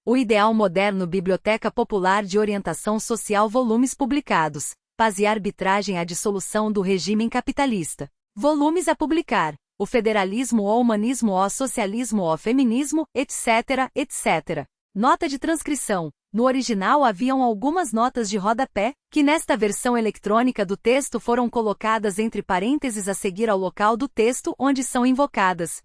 O Ideal Moderno. Biblioteca Popular de Orientação Social. Volumes publicados. Paz e Arbitragem. A Dissolução do Regime Capitalista. Volumes a publicar. O Federalismo, o Humanismo, o Socialismo, o Feminismo, etc., etc. Nota de transcrição. No original haviam algumas notas de rodapé, que nesta versão eletrônica do texto foram colocadas entre parênteses a seguir ao local do texto onde são invocadas.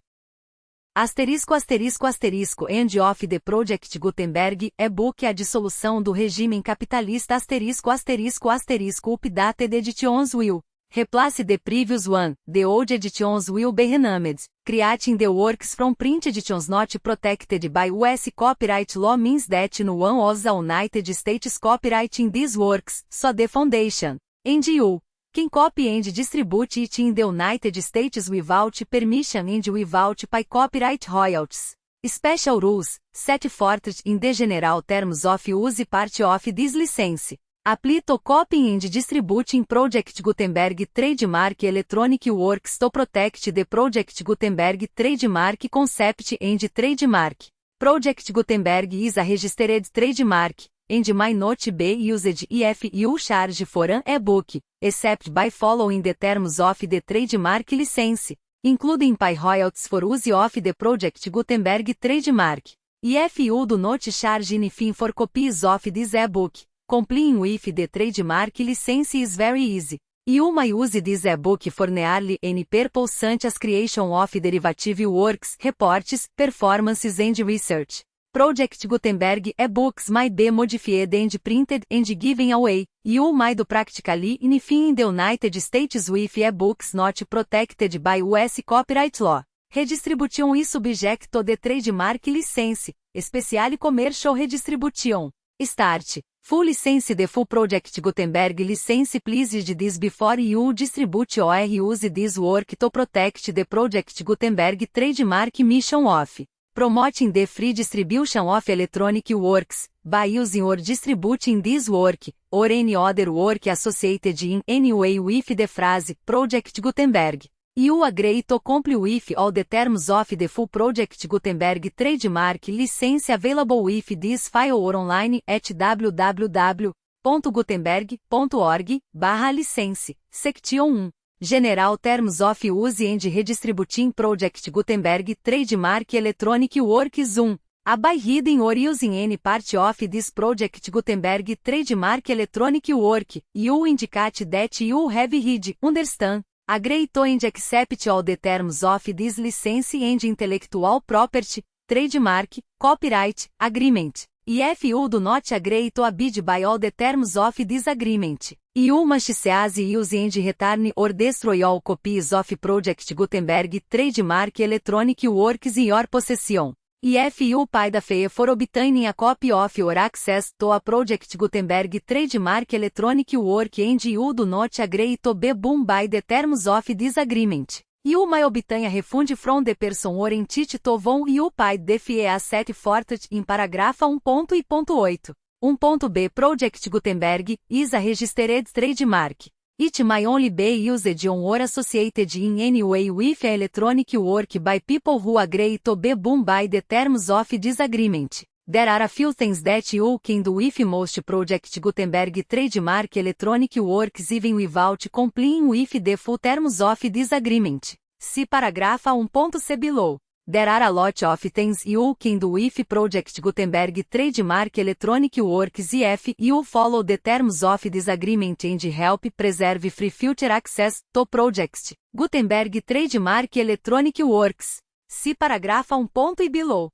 Asterisco, asterisco, asterisco, End of the Project Gutenberg, e-book. A Dissolução do Regime Capitalista. Asterisco, asterisco, asterisco, Updated Editions will replace the previous one. The old editions will be renamed. Creating the works from print editions not protected by US copyright law means that no one of the United States copyrighting these works, so the foundation. And you can copy and distribute it in the United States without permission and without pay copyright royalties. Special rules, set forth in the general terms of use part of this license. Apply to copying and distributing Project Gutenberg trademark electronic works to protect the Project Gutenberg trademark concept and trademark. Project Gutenberg is a registered trademark, and may not be used if you charge for an e-book, except by following the terms of the trademark license, including pay royalties for use of the Project Gutenberg trademark. If you do not charge anything for copies of this e-book, complying with the trademark license is very easy. You may use this e-book for nearly any purpose such as creation of derivative works, reports, performances and research. Project Gutenberg e-books may be modified and printed and given away. You may do practically anything in the United States with e-books not protected by US copyright law. Redistribution is subject to the trademark license, special commercial redistribution. Start. Full license. The full project Gutenberg license. Please read this before you distribute or use this work to protect the project Gutenberg trademark mission of promoting the free distribution of electronic works, by using or distributing this work, or any other work associated in any way with the phrase Project Gutenberg. You agree to comply with all the terms of the full Project Gutenberg trademark license available with this file or online at www.gutenberg.org/license, Section 1. General Terms of Use and Redistributing Project Gutenberg Trademark Electronic Works 1. By reading or using any part of this Project Gutenberg Trademark Electronic Work, you indicate that you have read, understand, agree to and accept all the terms of this license and intellectual property, trademark, copyright, agreement. If you do not agree to abide by all the terms of this agreement, you must cease use and return or destroy all copies of Project Gutenberg Trademark Electronic Works in your possession. If you pay for obtaining a copy of your access to a Project Gutenberg Trademark Electronic Work and you do not agree to be bound by the terms of this agreement, you may obtain a refund from the person or entity to whom you paid the fee as set forth in paragraph 1.8. 1.b Project Gutenberg is a registered trademark. It may only be used on or associated in any way with an electronic work by people who agree to be bound by the terms of this agreement. There are a few things that you can do with most Project Gutenberg trademark electronic works even without complying with the full terms of this agreement. See paragraph 1.c below. There are a lot of things you can do with Project Gutenberg trademark electronic works if you follow the terms of this agreement and help preserve free future access to Project Gutenberg trademark electronic works. See paragraph 1. below.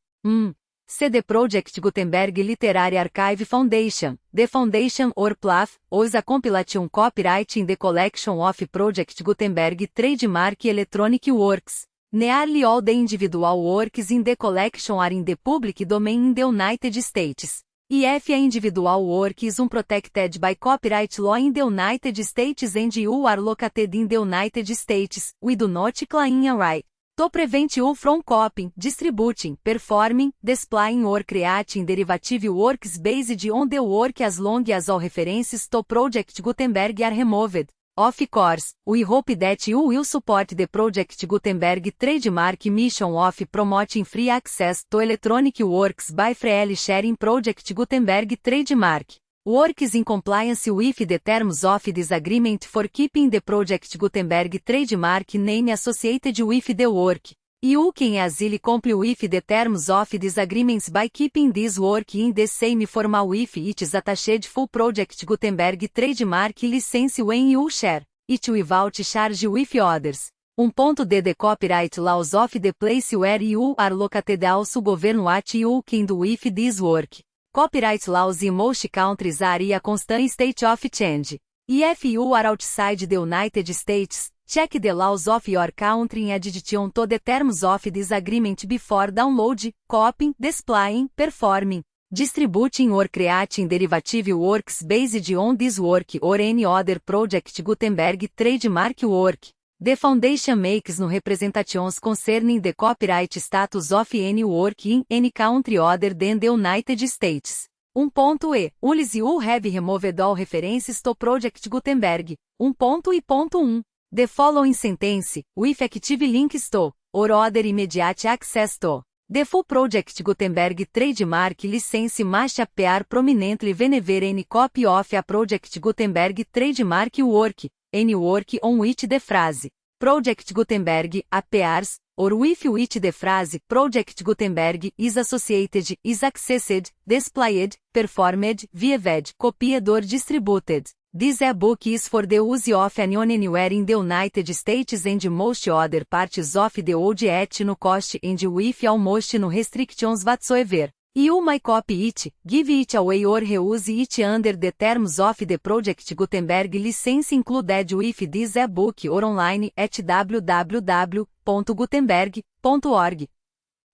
See the Project Gutenberg Literary Archive Foundation. The foundation or PLAF owns a compilation copyright in the collection of Project Gutenberg trademark electronic works. Nearly all the individual works in the collection are in the public domain in the United States. If an individual work is unprotected by copyright law in the United States and you are located in the United States, we do not claim a right to prevent you from copying, distributing, performing, displaying or creating derivative works based on the work as long as all references to Project Gutenberg are removed. Of course, we hope that you will support the Project Gutenberg trademark mission of promoting free access to electronic works by freely sharing Project Gutenberg trademark works in compliance with the terms of this agreement for keeping the Project Gutenberg trademark name associated with the work. You can easily comply with the terms of these agreements by keeping this work in the same format with its attached full Project Gutenberg trademark license when you share it without charge with others. The copyright laws of the place where you are located also govern what you can do with this work. Copyright laws in most countries are in a constant state of change. If you are outside the United States, check the laws of your country in addition to the terms of this agreement before download, copying, displaying, performing, distributing or creating derivative works based on this work or any other Project Gutenberg trademark work. The Foundation makes no representations concerning the copyright status of any work in any country other than the United States. 1.e. Unless you have removed all references to Project Gutenberg. 1.e.1. The following sentence, with active links to, or other immediate access to, the full Project Gutenberg trademark license must appear prominently whenever any copy of a Project Gutenberg trademark work, any work on which the phrase Project Gutenberg appears, or with which the phrase Project Gutenberg is associated, is accessed, displayed, performed, viewed, copied or distributed. This e-book is for the use of anyone anywhere in the United States and most other parts of the world at no cost and with almost no restrictions whatsoever. You may copy it, give it away or reuse it under the terms of the Project Gutenberg license included with this e-book or online at www.gutenberg.org. .org.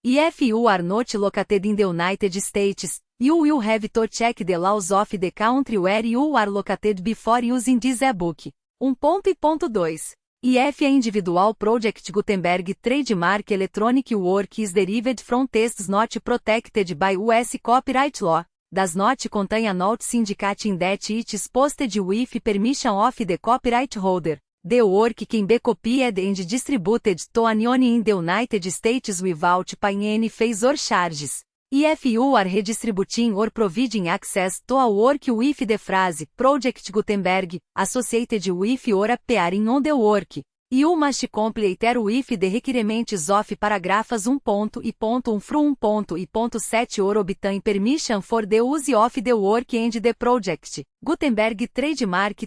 If you are not located in the United States, you will have to check the laws of the country where you are located before using this ebook. 1.2. If a individual project Gutenberg trademark electronic work is derived from texts not protected by US copyright law, does not contain a notice indicating that it is posted with permission of the copyright holder, the work can be copied and distributed to anyone in the United States without paying any fees or charges. If you are redistributing or providing access to a work with the phrase Project Gutenberg associated with or appearing on the work, you must comply with the requirements of paragraphs 1.1 through 1.7 or obtain permission for the use of the work and the project. Gutenberg trademark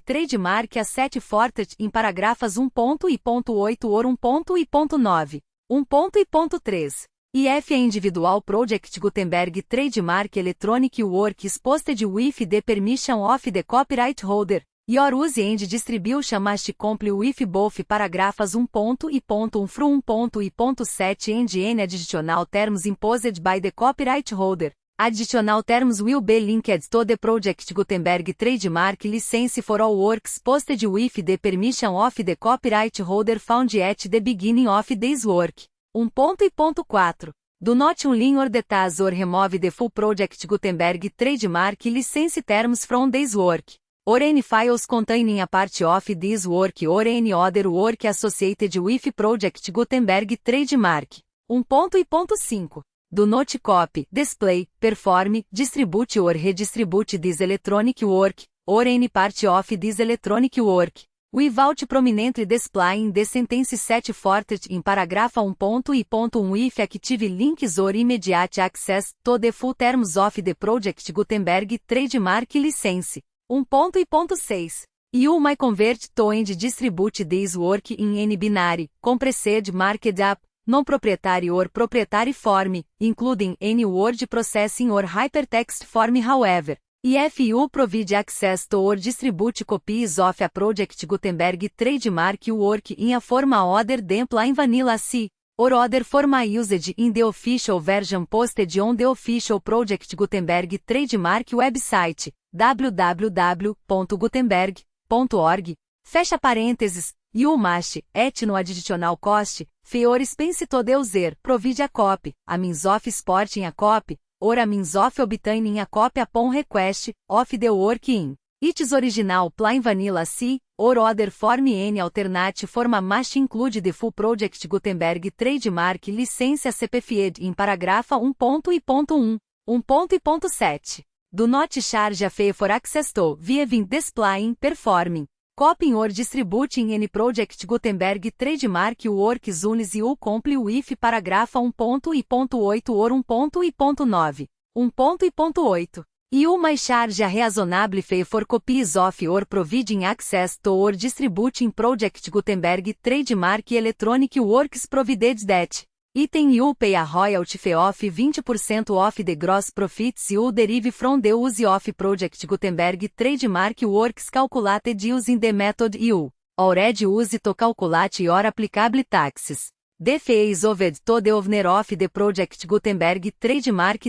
a set forth in paragraphs 1.8 or 1.9. 1.3. If a individual project Gutenberg trademark electronic work is posted with the permission of the copyright holder, your use and distribution must comply with both paragraphs 1.1 through 1.7 and any additional terms imposed by the copyright holder. Additional terms will be linked to the Project Gutenberg trademark license for all works posted with the permission of the copyright holder found at the beginning of this work. 1.4. Do not unlink or detach or remove the full Project Gutenberg trademark license terms from this work, or any files containing a part of this work or any other work associated with Project Gutenberg trademark. 1.5. Do not copy, display, perform, distribute or redistribute this electronic work, or any part of this electronic work, without prominently displaying the sentence set forth in paragraph 1.1 with active links or immediate access to the full terms of the Project Gutenberg trademark license. 1.6. You may convert to and distribute this work in any binary, compressed marked up, non-proprietary or proprietary form, including any word processing or hypertext form. However, if you provide access to or distribute copies of a Project Gutenberg trademark work in a format other than plain vanilla C, or other format used in the official version posted on the official Project Gutenberg trademark website, www.gutenberg.org, fecha parênteses, you must, at no additional cost, fee or expense to the user, provide a copy, a means of exporting a copy, or a means of obtaining a copy upon request, of the work in its original plain vanilla C, or other form. Any alternate format must include the full Project Gutenberg trademark license CPFID in paragraph 1.1. 1.7. Do not charge a fee for access to, viewing, displaying, performing, copying or distributing any Project Gutenberg trademark works unless you comply with paragraph 1.8 or 1.9. 1.8. You may charge a reasonable fee for copies of or providing access to or distributing Project Gutenberg trademark electronic works provided that item you pay a royalty fee of 20% of the gross profits you derive from the use of Project Gutenberg trademark works calculated using the method you already use to calculate your applicable taxes. The fee is owed to the owner of the Project Gutenberg trademark.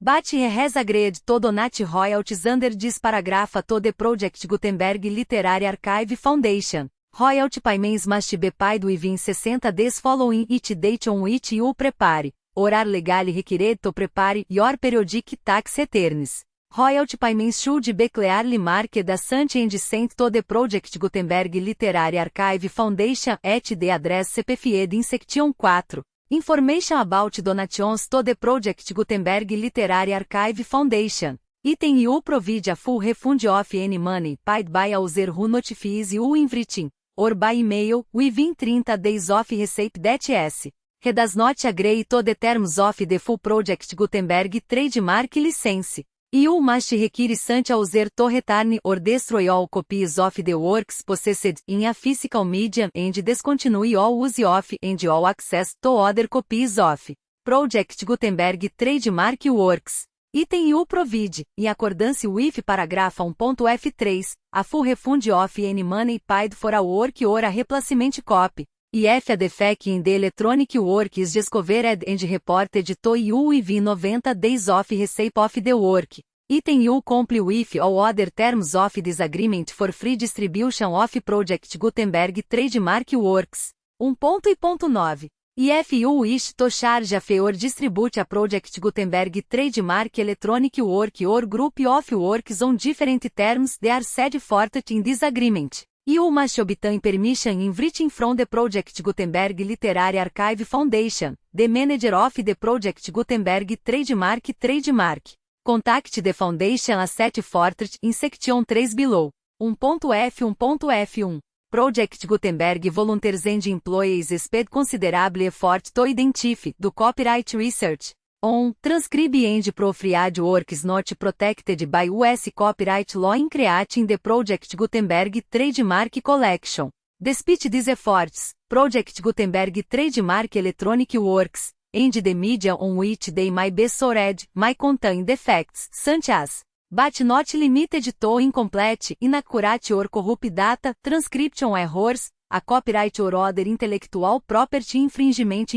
But he has agreed to donate royalties under this paragraph to the Project Gutenberg Literary Archive Foundation. Royalty payments must be paid within 60 days following each date on which you prepare, or are legally required to prepare, your periodic tax returns. Royalty payments should be clearly marked as such and sent to the Project Gutenberg Literary Archive Foundation at the address CPFID in Section 4. Information about donations to the Project Gutenberg Literary Archive Foundation. Item you provide a full refund of any money paid by a user who notifies you in writing, or by email, within 30 days of receipt that he does not agree to the terms of the full Project Gutenberg trademark license. You must require such a user to return or destroy all copies of the works possessed in a physical medium and discontinue all use of and all access to other copies of Project Gutenberg trademark works. Item you provide, in accordance with paragraph 1.f3, a full refund of any money paid for a work or a replacement copy, IF a defect in the electronic work is discovered and reported to you within 90 days of receipt of the work. Item you comply with all other terms of this agreement for free distribution of Project Gutenberg trademark works. 1.9. If you wish to charge a fee or distribute a Project Gutenberg trademark electronic work or group of works on different terms they are set forth in this agreement, you must obtain permission in writing from the Project Gutenberg Literary Archive Foundation, the manager of the Project Gutenberg trademark. Contact the foundation as set forth in section 3 below. 1.f1. Project Gutenberg volunteers and employees spend considerable effort to identify, do copyright research, on, transcribe and proofread works not protected by US copyright law in creating the Project Gutenberg trademark collection. Despite these efforts, Project Gutenberg trademark electronic works, and the media on which they may be stored, may contain defects, such as, but not limited to incomplete, inaccurate or corrupt data, transcription errors, a copyright or other intellectual property infringement,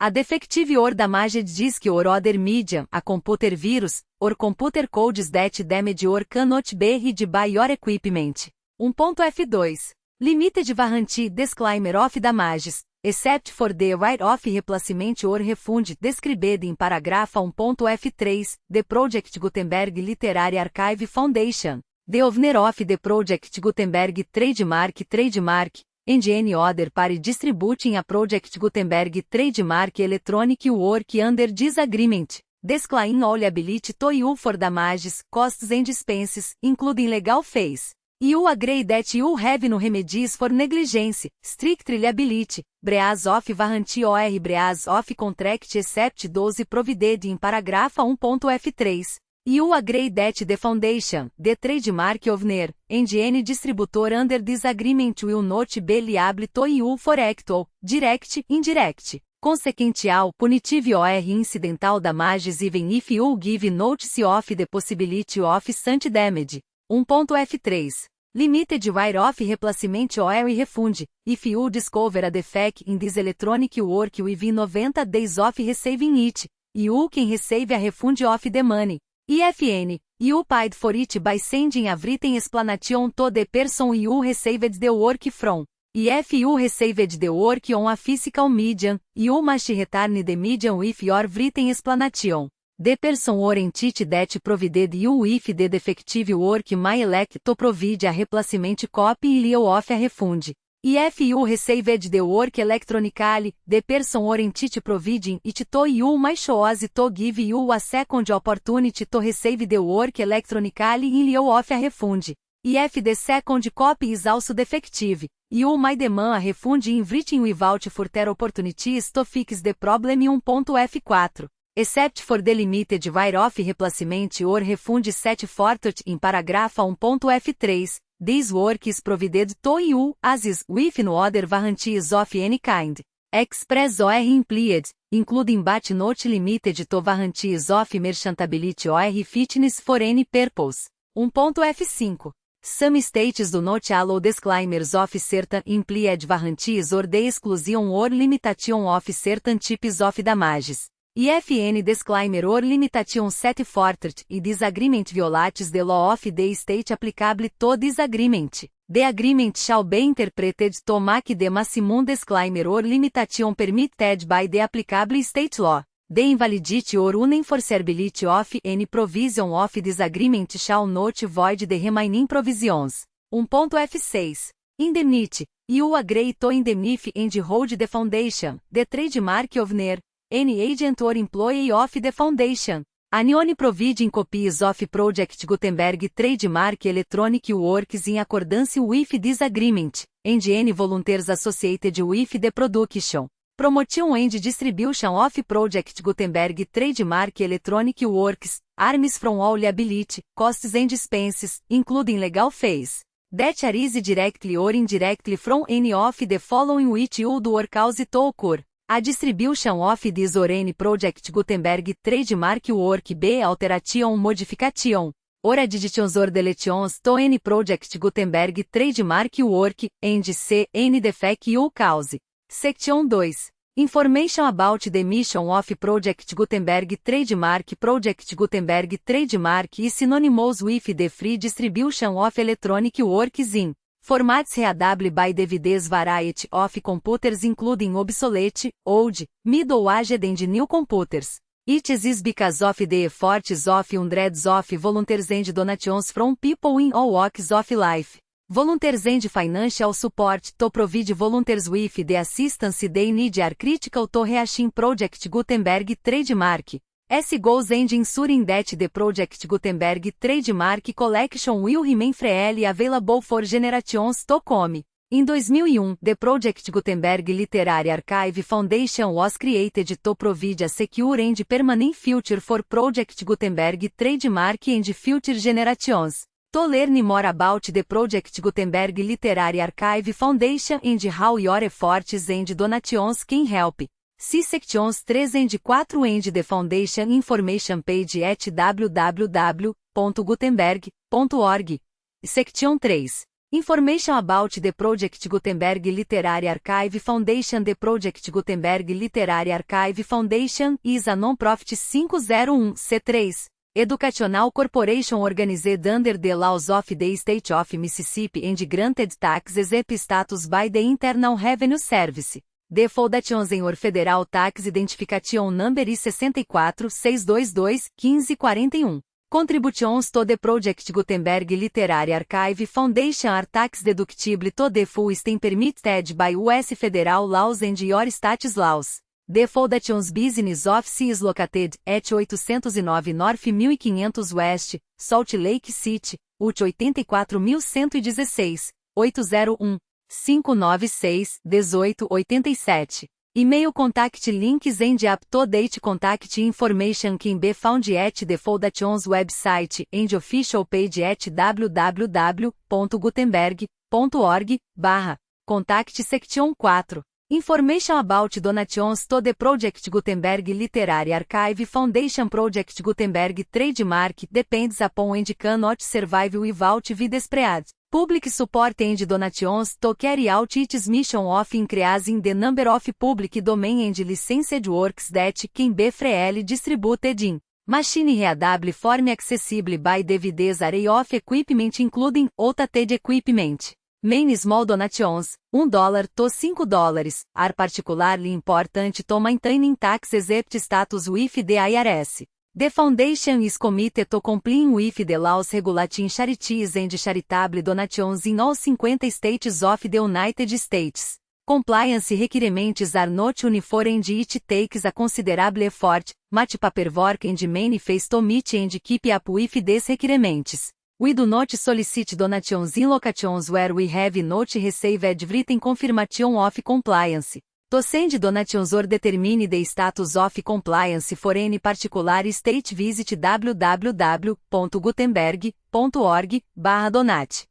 a defective or damaged disk or other media, a computer virus, or computer codes that damage or cannot be read by your equipment. 1.f2. Limited warranty disclaimer of damages, except for the right of replacement or refund described in paragraph 1.f3, the Project Gutenberg Literary Archive Foundation, the owner of the Project Gutenberg trademark, and any other party distributing a Project Gutenberg trademark electronic work under this agreement, disclaim all liability to you for damages, costs and expenses, including legal fees. You agree that you have no remedies for negligence, strict liability, breach of warranty or breach of contract except those provided in paragraph 1.f3. You agree that the foundation, the trademark owner, and any distributor under this agreement will not be liable to you for actual, direct, indirect, consequential, punitive or incidental damages even if you give notice of the possibility of such damage. 1.f3. Limited right of replacement or refund, if you discover a defect in this electronic work within 90 days of receiving it, you can receive a refund of the money. IFN, you paid for it by sending a written explanation to the person you received the work from. If you received the work on a physical medium, you must return the medium with your written explanation. The person or entity that provided you with the defective work may elect to provide a replacement copy in lieu of a refund. If you received the work electronically, the person or entity providing it to you may choose to give you a second opportunity to receive the work electronically in lieu of a refund. If the second copy is also defective, you may demand a refund in writing without further opportunities to fix the problem. 1.f4. Except for the limited right of replacement or refund set forth in paragraph 1.f3, this work is provided to you, as is, with no other warranties of any kind, express or implied, including but not limited to warranties of merchantability or fitness for any purpose. 1.f5. Some states do not allow disclaimers of certain implied warranties or the exclusion or limitation of certain types of damages. IFN disclaimer or limitation set forth in this agreement violates the law of the state applicable to this agreement. The agreement shall be interpreted to make the maximum disclaimer or limitation permitted by the applicable state law. The invalidity or unenforceability of any provision of this agreement shall not void the remaining provisions. 1.f6. Indemnity. You agree to indemnify and hold the foundation, the trademark owner, any agent or employee of the foundation, any providing copies of Project Gutenberg trademark electronic works in accordance with this agreement, and any volunteers associated with the production, promotion and distribution of Project Gutenberg trademark electronic works, arms from all liability, costs and expenses, including legal fees, that arise directly or indirectly from any of the following which would or cause to occur. A distribution of this or any Project Gutenberg trademark work B alteration modification. Ora Editions or Deletions to any Project Gutenberg Trademark Work, and C. N defect or cause. Section 2. Information about the mission of Project Gutenberg Trademark. Project Gutenberg Trademark is synonymous with the free distribution of electronic works in formats readable by DVDs. Variety of computers including obsolete, old, middle-aged and new computers. It is because of the efforts of hundreds of volunteers and donations from people in all walks of life. Volunteers and financial support to provide volunteers with the assistance they need are critical to reaching Project Gutenberg Trademark. S goals and ensuring that the Project Gutenberg Trademark Collection will remain freely available for generations to come. Em 2001, the Project Gutenberg Literary Archive Foundation was created to provide a secure and permanent future for Project Gutenberg Trademark and future generations. To learn more about the Project Gutenberg Literary Archive Foundation and how your efforts and donations can help, see sections 3 and 4 and the Foundation information page at www.gutenberg.org. Section 3. Information about the Project Gutenberg Literary Archive Foundation. The Project Gutenberg Literary Archive Foundation is a non-profit 501(c)(3) educational corporation organized under the laws of the State of Mississippi and granted tax-exempt status by the Internal Revenue Service. The Foundation or Federal Tax Identification Number is 64.622.1541. Contributions to the Project Gutenberg Literary Archive Foundation are tax deductible to the full extent permitted by US federal laws and your state's laws. The Foundation's business office is located at 809 North 1500 West, Salt Lake City, UT 84116, 801-596-1887. E-mail contact links and up-to-date contact information can be found at the Foundation's website and official page at www.gutenberg.org/contact. Section 4. Information about donations to the Project Gutenberg Literary Archive Foundation. Project Gutenberg Trademark depends upon and cannot survive without widespread public support and donations to carry out its mission of increasing the number of public domain and licensed works that can be freely distributed in machine-readable form accessible by DVDs. Array of equipment including outdated equipment. Main small donations, $1 to $5, are particularly important to maintaining tax-exempt status with the IRS. The Foundation is committed to complying with the laws regulating charities and charitable donations in all 50 states of the United States. Compliance requirements are not uniform and it takes a considerable effort, much paperwork and money to meet and keep up with these requirements. We do not solicit donations in locations where we have not received written confirmation of compliance. To send donations or determine the status of compliance for any particular state, visit www.gutenberg.org/donate.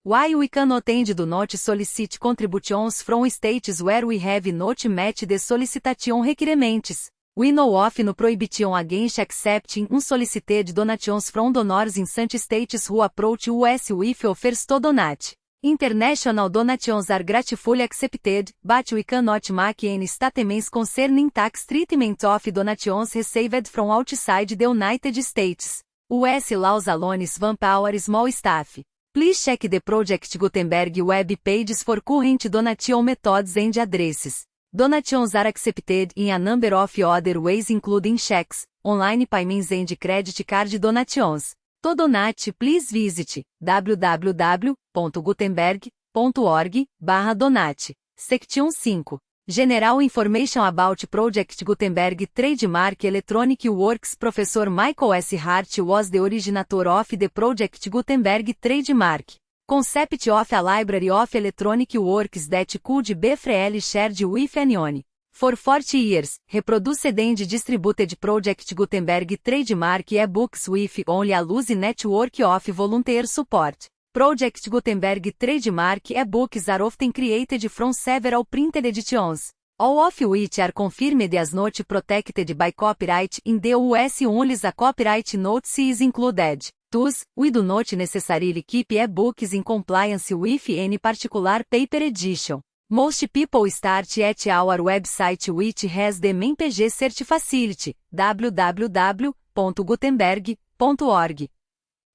While we cannot and do not solicit contributions from states where we have not met the solicitation requirements, we know of no prohibition against accepting unsolicited donations from donors in such states who approach us with offers to donate. International donations are gratefully accepted, but we cannot make any statements concerning tax treatment of donations received from outside the United States. US laws alone swamp our small staff. Please check the Project Gutenberg web pages for current donation methods and addresses. Donations are accepted in a number of other ways including checks, online payments and credit card donations. To donate, please visit www.gutenberg.org/donate. Section 5. General information about Project Gutenberg Trademark Electronic Works. Professor Michael S. Hart was the originator of the Project Gutenberg Trademark concept of a library of electronic works that could be freely shared with anyone. For 40 years, reproduced and distributed Project Gutenberg Trademark e-books with only a loose network of volunteer support. Project Gutenberg Trademark e-books are often created from several printed editions, all of which are confirmed as not protected by copyright in the US unless a copyright notice is included. TUS, we do not necessarily keep e-books in compliance with any particular paper edition. Most people start at our website which has the MPG Cert Facility, www.gutenberg.org.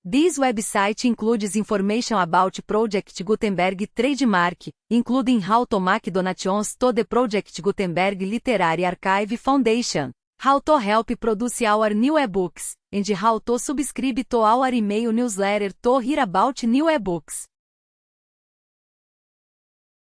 This website includes information about Project Gutenberg trademark, including how to make donations to the Project Gutenberg Literary Archive Foundation, how to help produce our new ebooks, and how to subscribe to our email newsletter to hear about new ebooks.